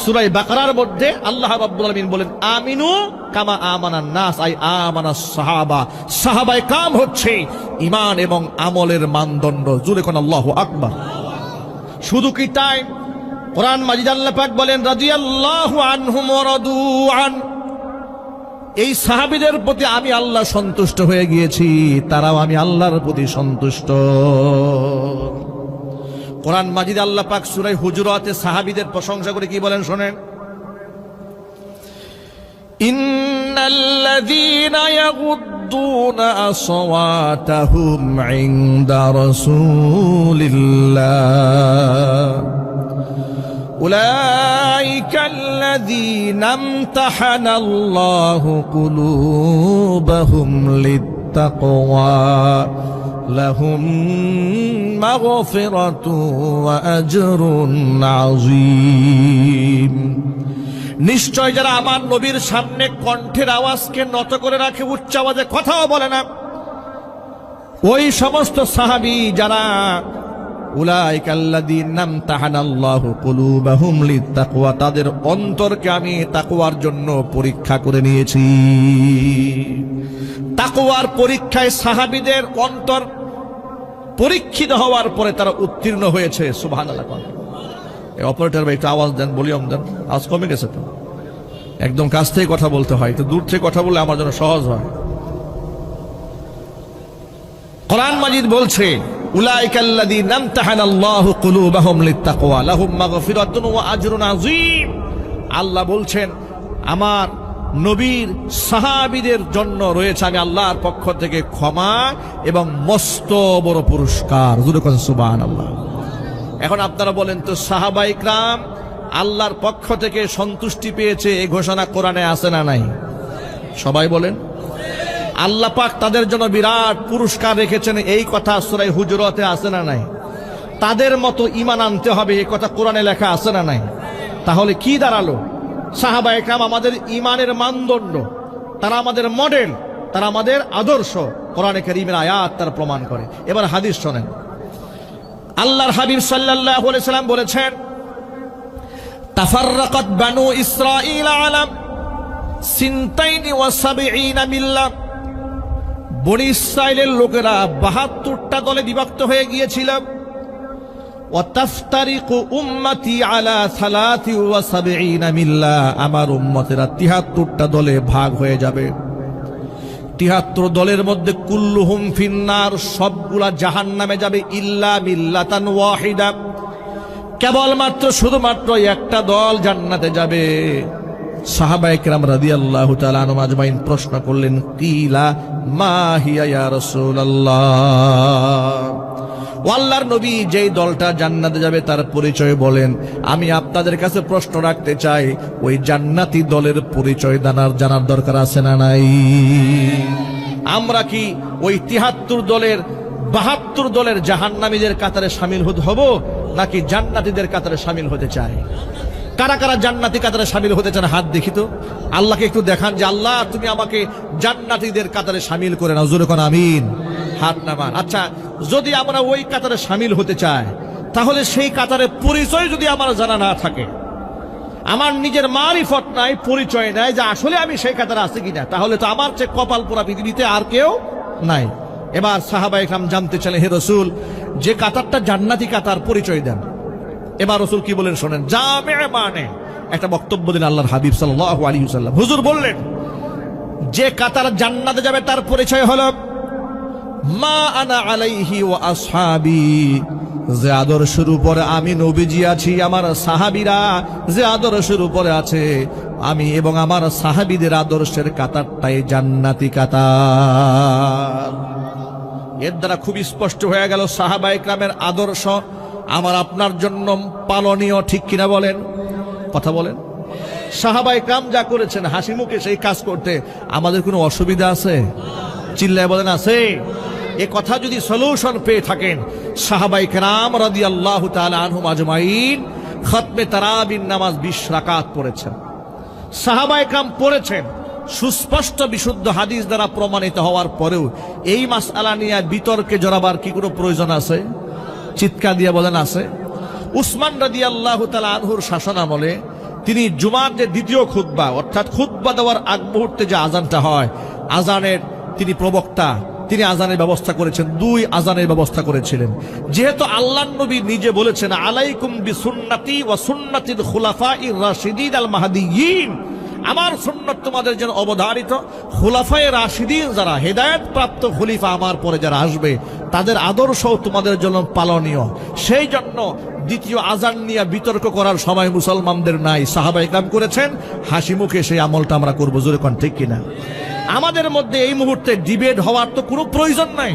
সূরা বাকারার মধ্যে আল্লাহ রাব্বুল আলামিন বলেন, আমিনু কামা আমানান নাস, আই আমানাস সাহাবা। সাহাবায়ে কেরাম হচ্ছে ঈমান এবং আমলের মানদণ্ড। জোরে কোন আল্লাহু আকবার। শুধু কি তাই? কোরআন মাজিদ আল্লাহ পাক বলেন, রাদিয়াল্লাহু আনহুম ওয়া রাদু আন। এই সাহাবীদের প্রতি আমি আল্লাহ সন্তুষ্ট হয়ে গিয়েছি, তারাও আমি আল্লাহর প্রতি সন্তুষ্ট। কোরআন মাজিদ আল্লাহ পাক সূরা হুজুরাতে সাহাবীদের প্রশংসা করে কি বলেন শোনেন, ইন্নাল্লাযীনা ইয়াগুদ্দুনা আসওয়াতাহুম ইনদা রাসূলিল্লাহ উলাইকা আল্লাযীনা ইমতাহানা আল্লাহু কুলুবাহুম লিত্তাকওয়া লাহুম মাগফিরাতু ওয়া আজরুন আযীম। নিশ্চয় যারা আমার নবীর সামনে কণ্ঠের আওয়াজকে নত করে রাখে, উচ্চ আওয়াজে কথাও বলে না, ওই সমস্ত সাহাবী যারা উলাইকা আল্লাযীনা ইমতাহানা আল্লাহু কুলুবাহুম লিত্তাকওয়া, তাদের অন্তরকে আমি তাকওয়ার জন্য পরীক্ষা করে নিয়েছি। তাকওয়ার পরীক্ষায় সাহাবীদের অন্তর পরীক্ষিত হওয়ার পরে তারা উত্তীর্ণ হয়েছে। সুবহানাল্লাহ। এই অপারেটর ভাই একটু আওয়াজ দেন, ভলিউম দেন, আওয়াজ কমে গেছে তো। একদম কাছ থেকে কথা বলতে হয়, তো দূর থেকে কথা বললে আমার জন্য সহজ হয়। কোরআন মাজিদ বলছে, উলাইকা আল্লাযীনা ইমতাহানা আল্লাহু কুলুবাহুম লিত্তাকওয়া লাহুম মাগফিরাতুন ওয়া আজরুন আযীম। আল্লাহ বলছেন আমার নবীর সাহাবীদের জন্য রয়েছে আমি আল্লাহর পক্ষ থেকে ক্ষমা এবং মস্ত বড় পুরস্কার। জোরে বলেন সুবহানাল্লাহ। এখন আপনারা বলেন তো, সাহাবায়ে কেরাম আল্লাহর পক্ষ থেকে সন্তুষ্টি পেয়েছে, এই ঘোষণা কোরআনে আছে না নাই? সবাই বলেন। আল্লাহ পাক তাদের জন্য বিরাট পুরস্কার রেখেছেন, এই কথা সূরা হুজুরাতে আছে না নাই? তাদের মতো ঈমান আনতে হবে, এই কথা কোরআনে লেখা আছে না নাই? তাহলে কি দাঁড়ালো? সাহাবায়ে কেরাম আমাদের ঈমানের মানদণ্ড, তারা আমাদের মডেল, তারা আমাদের আদর্শ। কোরআনে কারীমের আয়াত তার প্রমাণ করে। এবার হাদিস শোনেন। আল্লাহর হাবিব সাল্লাল্লাহু আলাইহি সাল্লাম বলেছেন, তাফাররাকাত বানু ইসরাঈল আলা 72 মিল্লাহ। বনি ইসরাইলের লোকেরা 72টা দলে বিভক্ত হয়ে গিয়েছিল। ওয়া তাফতারিকু উম্মতি আলা 73 মিল্লাহ। আমার উম্মতেরা 73টা দলে ভাগ হয়ে যাবে। 73 দলের মধ্যে কুল্লুহুম ফিন্নার, সবগুলা জাহান্নামে যাবে, ইল্লা মিল্লাতান ওয়াহিদা, কেবলমাত্র শুধুমাত্র একটা দল জান্নাতে যাবে। সাহাবায়ে কেরাম রাদিয়াল্লাহু তাআলা আনহুম আজমাইন প্রশ্ন করলেন, কিলা মা হিয়া ইয়া রাসূলুল্লাহ। ও আল্লাহর নবী, যেই দলটা জান্নাতে যাবে তার পরিচয় বলেন। আমি আপনাদের কাছে প্রশ্ন রাখতে চাই, ওই জান্নাতি দলের পরিচয় জানার দরকার আছে না নাই? আমরা কি ওই 73 দলের 72 দলের জাহান্নামীদের কাতারে শামিল হব, নাকি জান্নাতীদের কাতারে শামিল হতে চাই? কারা কারা জান্নাতি কাতারে শামিল হতে চান হাত দেখি তো। আল্লাহকে একটু দেখান যে আল্লাহ তুমি আমাকে জান্নাতীদের কাতারে শামিল করে নাও। জোরে কোন আমিন। হাত নামান। আচ্ছা, যদি আমরা ওই কাতারে শামিল হতে চাই, তাহলে সেই কাতারে পরিচয় যদি আমার জানা না থাকে, আমার নিজের মারিফত নাই, পরিচয় নাই যে আসলে আমি সেই কাতারে আছি কিনা, তাহলে তো আমার চেয়ে কপাল পোড়া পৃথিবীতে আর কেউ নাই। এবার সাহাবায়ে কেরাম জানতে চাইলেন, হে রাসূল, যে কাতারটা জান্নাতি কাতার পরিচয় দেন। এবার রাসূল কি বলেন শোনেন, জামে মানে একটা বক্তব্য দিলেন আল্লাহর হাবিব সাল্লাল্লাহু আলাইহি ওয়াসাল্লাম। হুজুর বললেন যে কাতার জান্নাতে যাবে তার পরিচয় হলো মা আনা আলাইহি ওয়া আসহাবি, যে আদর্শের উপরে আমি নবীজি আছি, আমার সাহাবীরা যে আদর্শের উপরে আছে, আমি এবং আমার সাহাবীদের আদর্শের কাতারটাই জান্নাতি কাতার। এর দ্বারা খুব স্পষ্ট হয়ে গেল সাহাবায়ে কেরামের আদর্শ আমার আপনার জন্য পালনীয়, ঠিক কিনা বলেন? কথা বলেন। সাহাবায়ে কেরাম যা করেছেন হাসি মুখে সেই কাজ করতে আমাদের কোনো অসুবিধা আছে? চিল্লায় বলেন আছে? এ কথা যদি সলিউশন পেয়ে থাকেন, সাহাবায়ে কেরাম রাদিয়াল্লাহু তাআলা আনহুম আজমাইন খতমে তারাবির নামাজ 20 রাকাত পড়েছেন। সাহাবায়ে কেরাম পড়েছেন, সুস্পষ্ট বিশুদ্ধ হাদিস দ্বারা প্রমাণিত হওয়ার পরেও এই মাসআলা নিয়ে বিতর্কে জড়াবার কি কোনো প্রয়োজন আছে? চিৎকার দিয়ে বলেন আছে? উসমান রাদিয়াল্লাহু তাআলা আনহুর শাসনামলে তিনি জুমার যে দ্বিতীয় খুতবা, অর্থাৎ খুতবা দেওয়ার আগ মুহূর্তে যে আজানটা হয়, আজানের তিনি প্রবক্তা, তিনি আজানের ব্যবস্থা করেছেন, 2 আজানের ব্যবস্থা করেছিলেন। যেহেতু আল্লাহর নবী নিজে বলেছেন আলাইকুম বিসুন্নতি ওয়া সুন্নাতিল খুলাফাইর রাশিদিন আল মাহদিয়িন, আমার সুন্নাত তোমাদের জন্য অবধারিত, খুলাফায়ে রাশিদিন যারা হেদায়েত প্রাপ্ত খলিফা আমার পরে যারা আসবে তাদের আদর্শ তোমাদের জন্য পালনীয়। সেই জন্য দ্বিতীয় আজান নিয়ে বিতর্ক করার সময় মুসলমানদের নাই, সাহাবায়ে কেরাম করেছেন, হাসি মুখে সেই আমলটা আমরা করবো। জোরে কোন ঠিক কিনা? আমাদের মধ্যে এই মুহূর্তে ডিবেট হওয়ার তো কোনো প্রয়োজন নাই।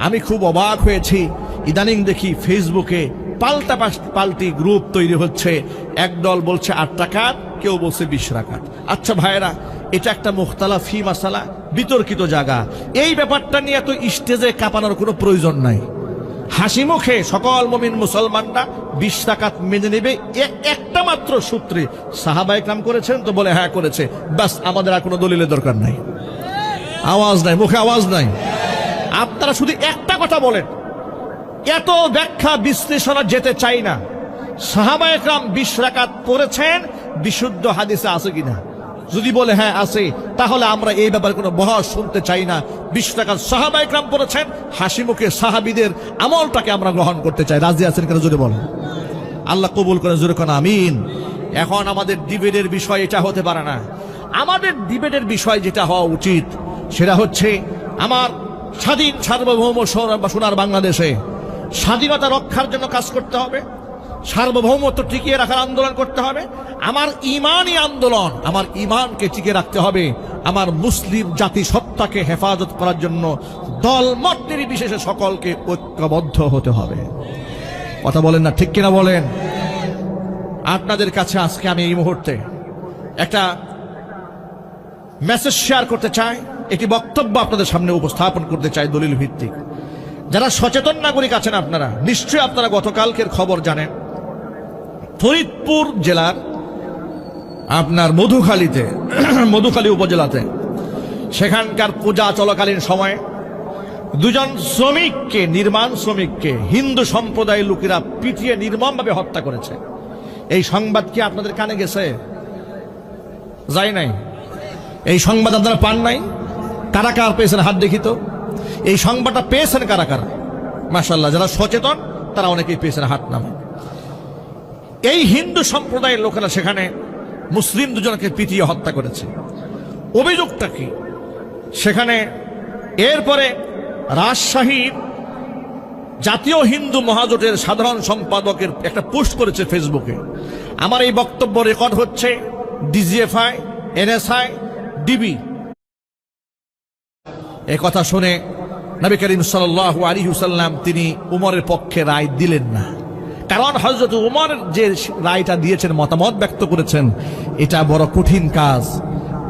আমি খুব অবাক হয়েছি, ইদানিং দেখি ফেসবুকে পাল্টি গ্রুপ তৈরি হচ্ছে, একদল বলছে 8 রাকাত, কেউ বলছে 20 রাকাত। আচ্ছা ভাইরা, এটা একটা মুখতালাফি মাসালা, বিতর্কিত জায়গা। এই ব্যাপারটা নিয়ে তো স্টেজে কাঁপানোর কোনো প্রয়োজন নাই। হাসি মুখে সকল মুমিন মুসলমানরা 20 রাকাত মেনে নেবে, একটা মাত্র সূত্রে সাহাবায়ে কেরাম করেছেন তো বলে হ্যাঁ করেছে, বাস, আমাদের আর কোনো দলিলের দরকার নাই। আওয়াজ নাই, মুখে আওয়াজ নাই। আপনারা শুধু একটা কথা বলেন, এত ব্যাখ্যা বিশ্লেষণে যেতে চাই না। সাহাবায়ে কেরাম 20 রাকাত পড়েছেন, বিশুদ্ধ হাদিসে আছে কিনা? যদি বলে হ্যাঁ আছে, তাহলে আমরা এই ব্যাপারে কোনো বহস শুনতে চাই না। 20 রাকাত সাহাবায়ে কেরাম পড়েছেন, হাসি মুখে সাহাবীদের আমলটাকে আমরা গ্রহণ করতে চাই। রাজি আছেন কেন জোরে বলেন? আল্লাহ কবুল করেন, জোরে কোন আমিন। এখন আমাদের ডিবেটের বিষয় এটা হতে পারে না। আমাদের ডিবেটের বিষয় যেটা হওয়া উচিত সেটা হচ্ছে আমার স্বাধীন সার্বভৌম সোনার বাংলাদেশে স্বাধীনতা রক্ষার জন্য কাজ করতে হবে, সার্বভৌমত্ব টিকিয়ে রাখার আন্দোলন করতে হবে। আমার ইমানই আন্দোলন, আমার ইমানকে টিকিয়ে রাখতে হবে। আমার মুসলিম জাতি সত্তাকে হেফাজত করার জন্য দল মত নির্বিশেষে সকলকে ঐক্যবদ্ধ হতে হবে। কথা বলেন না, ঠিক কিনা বলেন? আপনাদের কাছে আজকে আমি এই মুহূর্তে একটা মেসেজ শেয়ার করতে চাই, একটি বক্তব্য আপনাদের সামনে উপস্থাপন করতে চাই দলিল ভিত্তিক। যারা সচেতন নাগরিক আছেন আপনারা নিশ্চয়ই আপনারা গতকালকের খবর জানেন, ফরিদপুর জেলার আপনার মধুখালী উপজেলাতে সেখানকার পূজা চলাকালীন সময়ে 2 শ্রমিককে, নির্মাণ শ্রমিককে হিন্দু সম্প্রদায়ের লোকেরা পিটিয়ে নির্মমভাবে হত্যা করেছে। এই সংবাদ কি আপনাদের কানে গেছে? যায় নাই? এই সংবাদ আপনারা পান নাই? কারা কারা পেয়েছেন হাত দেখি তো। এই সংবাদটা পেয়েছেন কারা কারা? মাশাআল্লাহ, যারা সচেতন তারা অনেকেই পেয়েছেন, হাত নামে। এই হিন্দু সম্প্রদায়ের লোকেরা সেখানে মুসলিম 2 জনকে পিটিয়ে হত্যা করেছে। অভিযোগটা কি? সেখানে এরপরে রাজশাহীর জাতীয় হিন্দু মহাজোটের সাধারণ সম্পাদকের একটা পোস্ট করেছে ফেসবুকে। আমার এই বক্তব্য রেকর্ড হচ্ছে ডিজিএফআই, এনএসআই, ডিবি। এই কথা শুনে নবী করিম সাল্লাল্লাহু আলাইহি ওয়াসাল্লাম তিনি উমরের পক্ষে রায় দিলেন না। কারণ হযরত উমর যে রায়টা দিয়েছেন, মতামত ব্যক্ত করেছেন, এটা বড় কঠিন কাজ।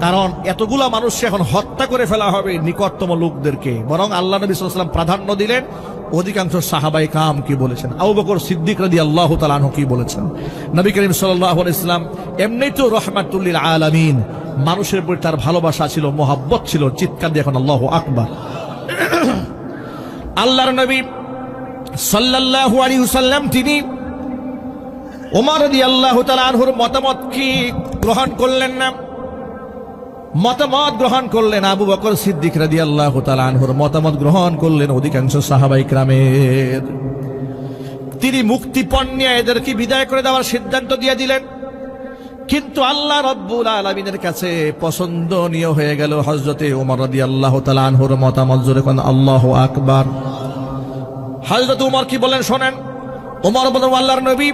কারণ এতগুলা মানুষ এখন হত্যা করে ফেলা হবে নিকটতম লোকদেরকে, বরং আল্লাহ নবী সাল্লাল্লাহু আলাইহি ওয়াসাল্লাম প্রাধান্য দিলেন অধিকাংশ সাহাবায়ে কেরাম কি বলেছেন, আবু বকর সিদ্দিক রাদিয়াল্লাহু তাআলা আনহু কি বলেছেন। নবী করিম সাল্লাল্লাহু আলাইহি ওয়াসাল্লাম এমনিতেও রাহমাতুল লিল আলামিন, মানুষের প্রতি তার ভালোবাসা ছিল, মোহাব্বত ছিল। চিৎকার দিয়ে এখন আল্লাহু আকবার। আল্লাহর নবী সাল্লাল্লাহু আলাইহি ওয়াসাল্লাম তিনি ওমর রাদিয়াল্লাহু তাআলা আনহুর মতামত কি গ্রহণ করলেন না? মতামত গ্রহণ করলেন আবু বকর সিদ্দিক রাদিয়াল্লাহু তাআলা আনহুর মতামত গ্রহণ করলেন অধিকাংশ সাহাবায়ে কেরামের। তিনি মুক্তিপণ নিয়ে এদেরকে বিদায় করে দেওয়ার সিদ্ধান্ত দিয়ে দিলেন। কিন্তু আল্লাহ রাব্বুল আলামিনের কাছে পছন্দনীয় হয়ে গেল হযরতে ওমর রাদিয়াল্লাহু তাআলা আনহুর মতামত। জোরে কোন আল্লাহু আকবার। হযরত ওমর কি বলেন শোনেন। ওমর বলেন, আল্লাহর নবী,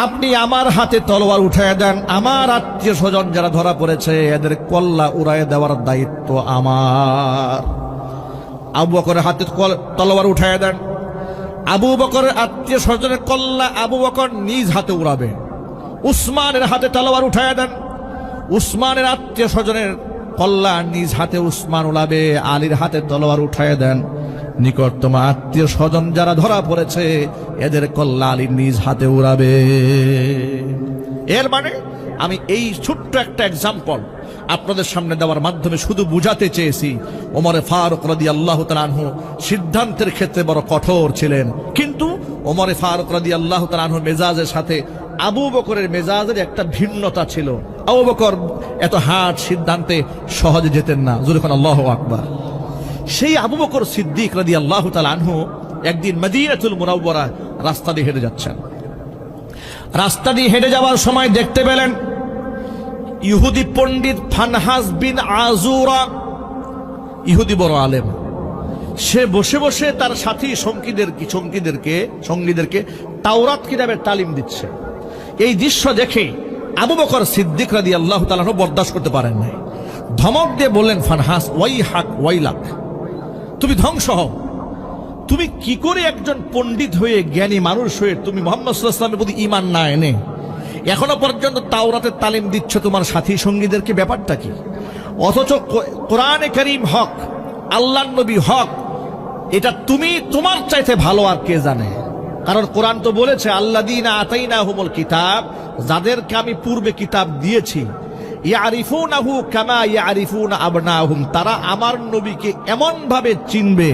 আপনি আমার হাতে তলোয়ার উঠায় দেন, আমার আত্মীয় স্বজন যারা ধরা পড়েছে এদের কল্লা উড়ায় দেওয়ার দায়িত্ব আমার। আবু বকরের হাতে তলোয়ার উঠায় দেন। আবু বকরের আত্মীয় স্বজনের কল্লা আবু বকর নিজ হাতে উড়াবে। উসমানের হাতে তলোয়ার উঠায় দেন। উসমানের আত্মীয় স্বজনের কল্লা নিজ হাতে উসমান উড়াবে। আলীর হাতে তলোয়ার উঠায় দেন। নিকটতম আত্মীয় স্বজন যারা ধরা পড়েছে এদের কল্লা আলী নিজ হাতে উড়াবে। এর মানে আমি এই ছোট্ট একটা এক্সাম্পল আপনাদের সামনে দেওয়ার মাধ্যমে শুধু বুঝাতে চেয়েছি ওমরে ফারুক রাদিয়াল্লাহু তাআলা আনহু সিদ্ধান্তের ক্ষেত্রে বড় কঠোর ছিলেন, কিন্তু ওমরে ফারুক রাদিয়াল্লাহু তাআলা আনহুর মেজাজের সাথে আবু বকরের মেজাজের একটা ভিন্নতা ছিল। আবু বকর এত হার্ড সিদ্ধান্তে সহজে যেতেন না। জোরে কোন আল্লাহু আকবার। সেই আবু বকর সিদ্দিক রাদিয়াল্লাহু তাআলা আনহু একদিন মদিনাতুল মুনাওয়ারা রাস্তা দিয়ে হেঁটে যাচ্ছেন। রাস্তা দিয়ে হেঁটে যাওয়ার সময় দেখতে পেলেন ইহুদি পণ্ডিত ফানহাস বিন আজুরা, ইহুদি বড় আলেম, সে বসে বসে তার সাথী সঙ্গীদেরকে তাওরাত কিতাবের তালিম দিচ্ছে। এই দৃশ্য দেখে আবু বকর সিদ্দিক রাদিয়াল্লাহু তাআলা আনহু বরদাস্ত করতে পারেন নাই। ধমক দিয়ে বললেন, ফানহাস, ওয়াইহাক ওয়াইলাক, তুমি ধ্বংস হও। তুমি কি করে একজন পণ্ডিত হয়ে জ্ঞানী মানুষ হয়ে তুমি মুহাম্মদ সাল্লাল্লাহু আলাইহি ওয়াসাল্লামের প্রতি ঈমান না এনে এখনো পর্যন্ত তাওরাতের তালিম দিচ্ছ তোমার সাথী সঙ্গীদেরকে, ব্যাপারটা কি? অথচ কোরআনে কারীম হক, আল্লাহর নবী হক, এটা তুমি তোমার চাইতে ভালো আর কে জানে? কারণ কোরআন তো বলেছে আল্লাযীনা আতাইনাহুমুল কিতাব, যাদেরকে আমি পূর্বে কিতাব দিয়েছি, ইয়ারিফুনাহু কামা ইয়ারিফুনা আবনাহুম, তারা আমার নবীকে এমন ভাবে চিনবে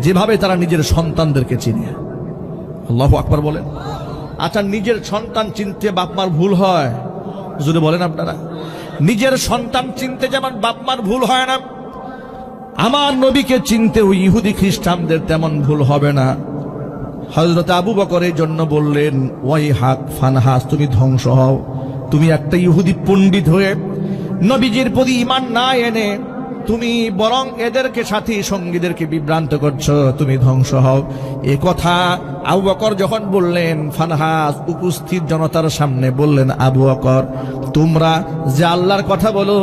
যেভাবে তারা নিজের সন্তানদেরকে চিনে। আল্লাহু আকবার বলেন। আচ্ছা, নিজের সন্তান চিনতে বাপ মার ভুল হয়? যদি বলেন আপনারা, নিজের সন্তান চিনতে যেমন বাপ মার ভুল হয় না, আমার নবীকে চিনতে ওই ইহুদি খ্রিস্টানদের তেমন ভুল হবে না। হযরত আবু বকর এই জন্য বললেন, ওয়াইহাক ফানহাস, তুমি ধ্বংস হও। তুমি একটা ইহুদি পণ্ডিত হয়ে নবীজির প্রতি ঈমান না এনে তুমি বরং এদেরকে সাথী সঙ্গীদেরকে বিভ্রান্ত করছো, তুমি ধ্বংস হও। এ কথা আবু বকর যখন বললেন, ফানহাস উপস্থিত জনতার সামনে বললেন, আবু বকর, তোমরা যে আল্লাহর কথা বলো,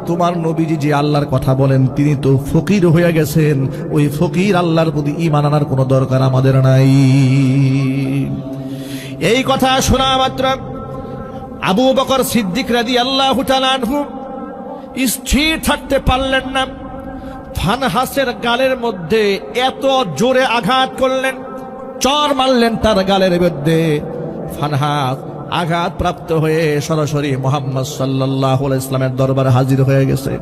তোমার নবীজি যে আল্লাহর কথা বলেন তিনি তো ফকির হয়ে গেছেন। ওই ফকির আল্লাহর প্রতি ঈমান আনার কোনো দরকার আমাদের নাই। এই কথা শোনা মাত্র আবু বকর সিদ্দিক রাদিয়াল্লাহু তাআলা আনহু স্থির থাকতে পারলেন না। ফানহাসের গালের মধ্যে এত জোরে আঘাত করলেন, চর মারলেন তার গালের মধ্যে। ফানহাস আঘাত প্রাপ্ত হয়ে সরাসরি মুহাম্মদ সাল্লাল্লাহু আলাইহি ওয়াসাল্লামের দরবারে হাজির হয়ে গেছে।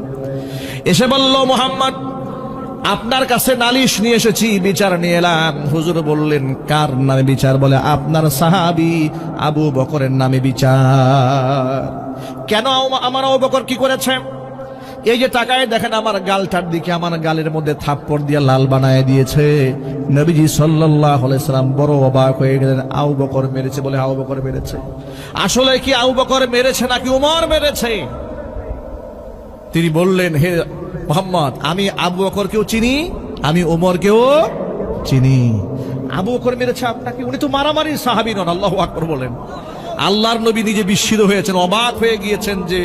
এসে বলল, মুহাম্মদ, আপনার কাছে নালিশ নিয়ে এসেছি, বিচার নিয়ে এলাম। হুজুর বললেন, কার নামে বিচার? বলে, আপনার সাহাবী আবু বকরের নামে বিচার। কেন? আমার আবু বকর কি করেছে? এই যে তাকায় দেখেন আমার গালটার দিকে, আমার গালের মধ্যে থাপ্পড় দিয়ে লাল বানায় দিয়েছে। নবীজি সাল্লাল্লাহু আলাইহি সাল্লাম বড় অবাক হয়ে গেলেন। আবু বকর মেরেছে? বলে, আবু বকর মেরেছে। আসলে কি আবু বকর মেরেছে নাকি উমর মেরেছে? তিনি বললেন, হে মুহাম্মদ, আমি আবু বকরকেও চিনি, আমি ওমরকেও চিনি। আবু বকর মেরেছে আপনাকে? উনি তো মারামারির সাহাবী নন। আল্লাহু আকবার বলেন। আল্লাহর নবী নিজে বিস্মিত হয়েছেন, অবাক হয়ে গিয়েছেন যে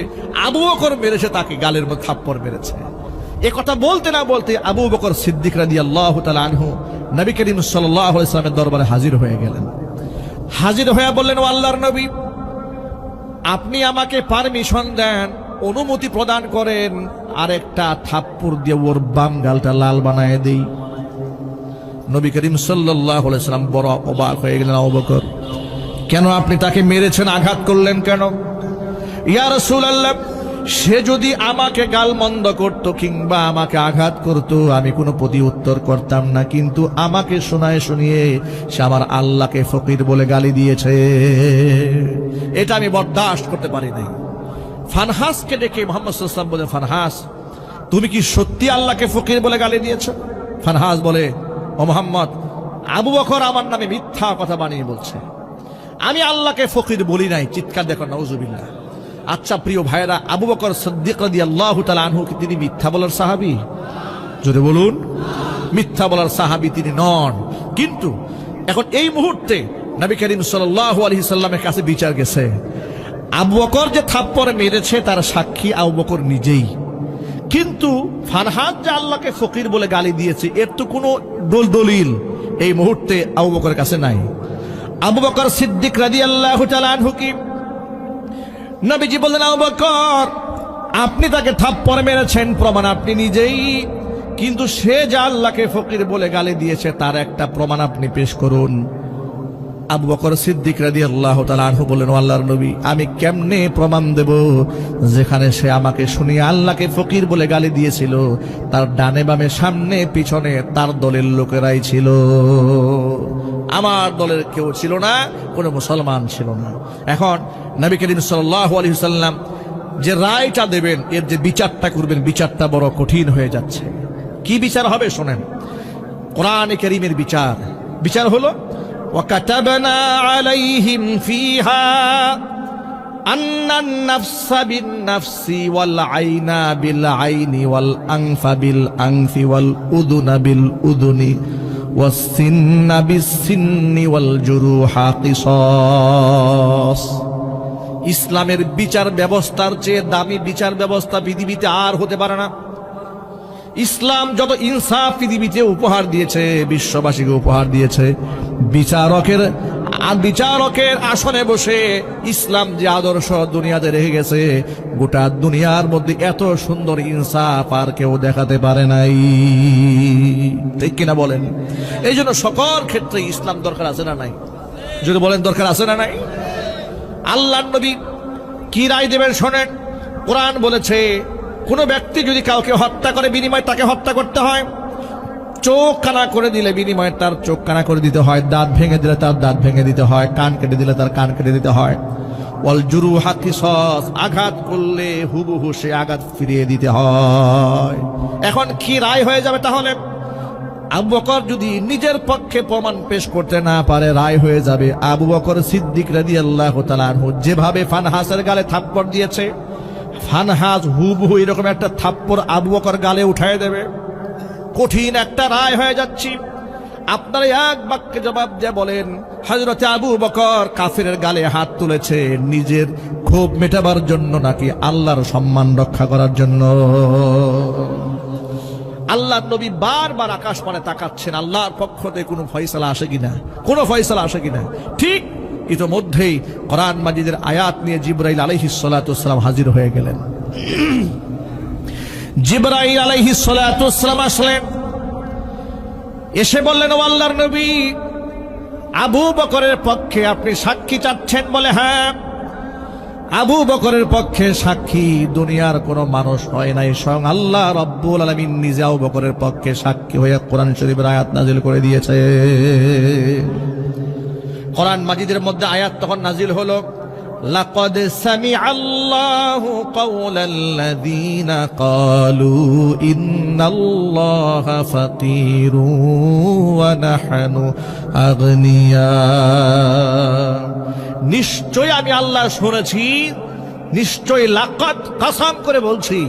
আবু বকর মেরেছে তাকে, গালের মধ্যে থাপ্পড় মেরেছে। এ কথা বলতে না বলতে আবু বকর সিদ্দিক রাদিয়াল্লাহু তাআলা আনহু নবী করিম সাল্লাল্লাহু আলাইহি ওয়াসাল্লামের দরবারে হাজির হয়ে গেলেন। হাজির হয়ে বললেন, ও আল্লাহর নবী, আপনি আমাকে পারমিশন দেন, অনুমতি প্রদান করেন, আরেকটা থাপ্পড় দিয়ে ওর বাম গালটা লাল বানায় দেই। নবী করিম সাল্লাল্লাহু আলাইহি ওয়াসাল্লাম বড় অবাক হয়ে গেলেন। আবু বকর, কেন আপনি তাকে মেরেছেন, আঘাত করলেন কেন? ইয়া রাসূলুল্লাহ, সে যদি আমাকে গালমন্দ করত কিংবা আমাকে আঘাত করত আমি কোনো প্রতি উত্তর করতাম না, কিন্তু আমাকে শোনায় শুনিয়ে সে আমার আল্লাহকে ফকির বলে গালি দিয়েছে, এটা আমি বরদাস্ত করতে পারি নাই। ফানহাসকে ডেকে মুহাম্মদ সাল্লাল্লাহু আলাইহি ওয়াসাল্লাম বলে, ফানহাস, তুমি কি সত্যি আল্লাহকে ফকির বলে গালি দিয়েছো? ফানহাস বলে, ও মুহাম্মদ, আবু বকর আমার নামে মিথ্যা কথা বানিয়ে বলছে, আমি আল্লাহকে ফকির বলি নাই। চিৎকার দেখো, নাউজুবিল্লাহ। আচ্ছা প্রিয় ভাইরা, আবু বকর সিদ্দিক রাদিয়াল্লাহু তাআলা আনহু কি তিনি মিথ্যা বলার সাহাবী? জোরে বলুন, মিথ্যা বলার সাহাবী তিনি নন। কিন্তু এখন এই মুহূর্তে নবী করিম সাল্লাল্লাহু আলাইহি সাল্লামের কাছে বিচার গেছে। আবু বকর যে থাপ্পড় মেরেছে তার সাক্ষী আবু বকর নিজেই। কিন্তু ফানহাস যে আল্লাহকে ফকির বলে গালি দিয়েছে, এর তো কোনো দলিল এই মুহূর্তে আবু বকরের কাছে নাই। আবু বকর সিদ্দিক রাদিয়াল্লাহু তাআলা আনহু কি, নবীজি বললেন, আবু বকর, আপনি তাকে থাপ্পড় মেরেছেন, প্রমাণ আপনি নিজেই। কিন্তু সে যে আল্লাহকে ফকির বলে গালি দিয়েছে তার একটা প্রমাণ আপনি পেশ করুন। আবু বকর সিদ্দিক রাদিয়াল্লাহু তাআলা আনহু বললেন, ও আল্লাহর নবী, আমি কেমনে প্রমাণ দেব যেখানে সে আমাকে শুনিয়ে আল্লাহকে ফকির বলে গালি দিয়েছিল তার ডানে বামে সামনে পিছনে তার দলের লোকেরাই ছিল, আমার দলের কেউ ছিল না, কোনো মুসলমান ছিল না। এখন নবী করিম সাল্লাল্লাহু আলাইহি ওয়াসাল্লাম যে রায়টা দেবেন, এর যে বিচারটা করবেন, বিচারটা বড় কঠিন হয়ে যাচ্ছে। কি বিচার হবে শোনেন, কোরআনে কারীমের বিচার। বিচার হলো, وَكَتَبْنَا عَلَيْهِمْ فِيهَا أَنَّ النَّفْسَ بِالنَّفْسِ وَالْعَيْنَ بِالْعَيْنِ وَالْأَنْفَ بِالْأَنْفِ وَالْأُذُنَ بِالْأُذُنِ وَالسِّنَّ بِالسِّنِّ وَالْجُرُوحَ قِصَاص। ইসলামের বিচার ব্যবস্থার চেয়ে দামি বিচার ব্যবস্থা পৃথিবীতে আর হতে পারে না। ইসলাম যত ইনসাফ পৃথিবীতে উপহার দিয়েছে, বিশ্ববাসীকে উপহার দিয়েছে, বিচারকের আসনে বসে ইসলাম যে আদর্শ দুনিয়াতে রেখে গেছে, গোটা দুনিয়ার মধ্যে এত সুন্দর ইনসাফ আর কেউ দেখাতে পারে নাই। ঠিক কিনা বলেন? এই জন্য সকল ক্ষেত্রে ইসলাম দরকার আছে না নাই? যদি বলেন দরকার আছে না নাই? আল্লাহর নবী কি রায় দেবেন শোনেন। কোরআন বলেছে, কোন ব্যক্তি যদি কাউকে হত্যা করে, বিনিময়ে তাকে হত্যা করতে হয়। চোখ কানা করে দিলে বিনিময়ে তার চোখ কানা করে দিতে হয়, দাঁত ভেঙে দিলে তার দাঁত ভেঙে দিতে হয়, কান কেটে দিলে তার কান কেটে দিতে হয়। ওয়াল জুরুহা কিসাস, আঘাত করলে হুবহু সে আঘাত ফিরিয়ে দিতে হয়। এখন কি রায় হয়ে যাবে তাহলে? আবু বকর যদি নিজের পক্ষে প্রমাণ পেশ করতে না পারে, রায় হয়ে যাবে আবু বকর সিদ্দিক রাদিয়াল্লাহু তাআলা আনহু যেভাবে ফানহাসের গালে থাপ্পড় দিয়েছে, ফানহাস হুবহু এরকম একটা থাপ্পড় আবু বকর গালে উঠায় দেবে। কঠিন একটা রায় হয়ে যাচ্ছি। আপনারা এক বাক্যে জবাব দিয়ে বলেন, হযরত আবু বকর কাফিরের গালে হাত তুলেছে নিজের ক্ষোভ মেটাবার জন্য নাকি আল্লাহর সম্মান রক্ষা করার জন্য? আল্লাহর নবী বারবার আকাশপানে তাকাচ্ছেন, আল্লাহর পক্ষ থেকে কোনো ফয়সালা আসে কিনা, কোনো ফয়সালা আসে কিনা। ঠিক ইতোমধ্যেই কোরআন মাজিদের আয়াত নিয়ে জিবরাইল আলাইহিস সালাতু ওয়াসসালাম হাজির হয়ে গেলেন। জিবরাইল আলাইহিস সালাতু ওয়াসসালাম আসলেন, এসে বললেন, ও আল্লাহর নবী, আবু বকরের পক্ষে আপনি সাক্ষী চাচ্ছেন? বলে, হ্যাঁ, আবু বকরের পক্ষে সাক্ষী দুনিয়ার কোন মানুষ হয় নাই, স্বয়ং আল্লাহ রাব্বুল আলামিন নিজে আবু বকরের পক্ষে সাক্ষী হয়ে কোরআন শরীফের আয়াত নাজিল করে দিয়েছে। কোরআন মাজিদের মধ্যে আয়াত তখন নাজিল হলো, লাকাদ সামিআল্লাহু কাওলাল্লাযীনা ক্বালু ইন্নাল্লাহা ফাকীরু ওয়া নাহনু আগনিয়া। নিশ্চয় আমি আল্লাহ শুনেছি, নিশ্চয়, লাকাদ কসম করে বলছি,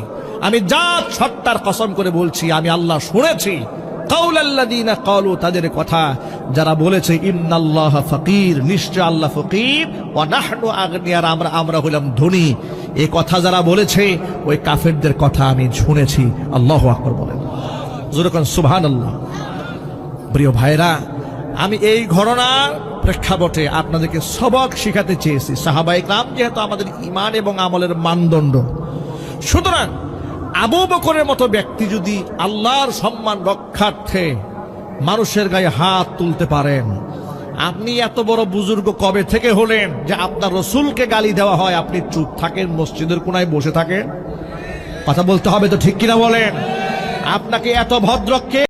আমি জাত সত্তার কসম করে বলছি, আমি আল্লাহ শুনেছি কাওলাল্লাযীনা ক্বালু, তাদের কথা যারা বলেছে, ইন্নাল্লাহা ফাকীর, নিশ্চয় আল্লাহ ফকির, ওয়া নাহনু আগনিয়া, আমরা হলাম ধনী। এই কথা যারা বলেছে ওই কাফেরদের কথা আমি শুনেছি। আল্লাহু আকবার বলেন, জোরে কোন সুবহানাল্লাহ। প্রিয় ভাইরা, আমি এই ঘটনার প্রেক্ষাপটে আপনাদেরকে সবক শিখাতে চেয়েছি। সাহাবায়ে কেরাম যেহেতু আমাদের ঈমান এবং আমলের মানদণ্ড, সুতরাং আবু বকরের মতো ব্যক্তি যদি আল্লাহর সম্মান রক্ষার্থে মানুষের গায়ে হাত তুলতে পারেন, আপনি এত বড় বুজুর্গ কবে থেকে হলেন যে আপনার রসুলকে গালি দেওয়া হয়, আপনি চুপ থাকেন, মসজিদের কোনায় বসে থাকেন? কথা বলতে হবে তো, ঠিক কিনা বলেন? আপনাকে এত ভদ্র কে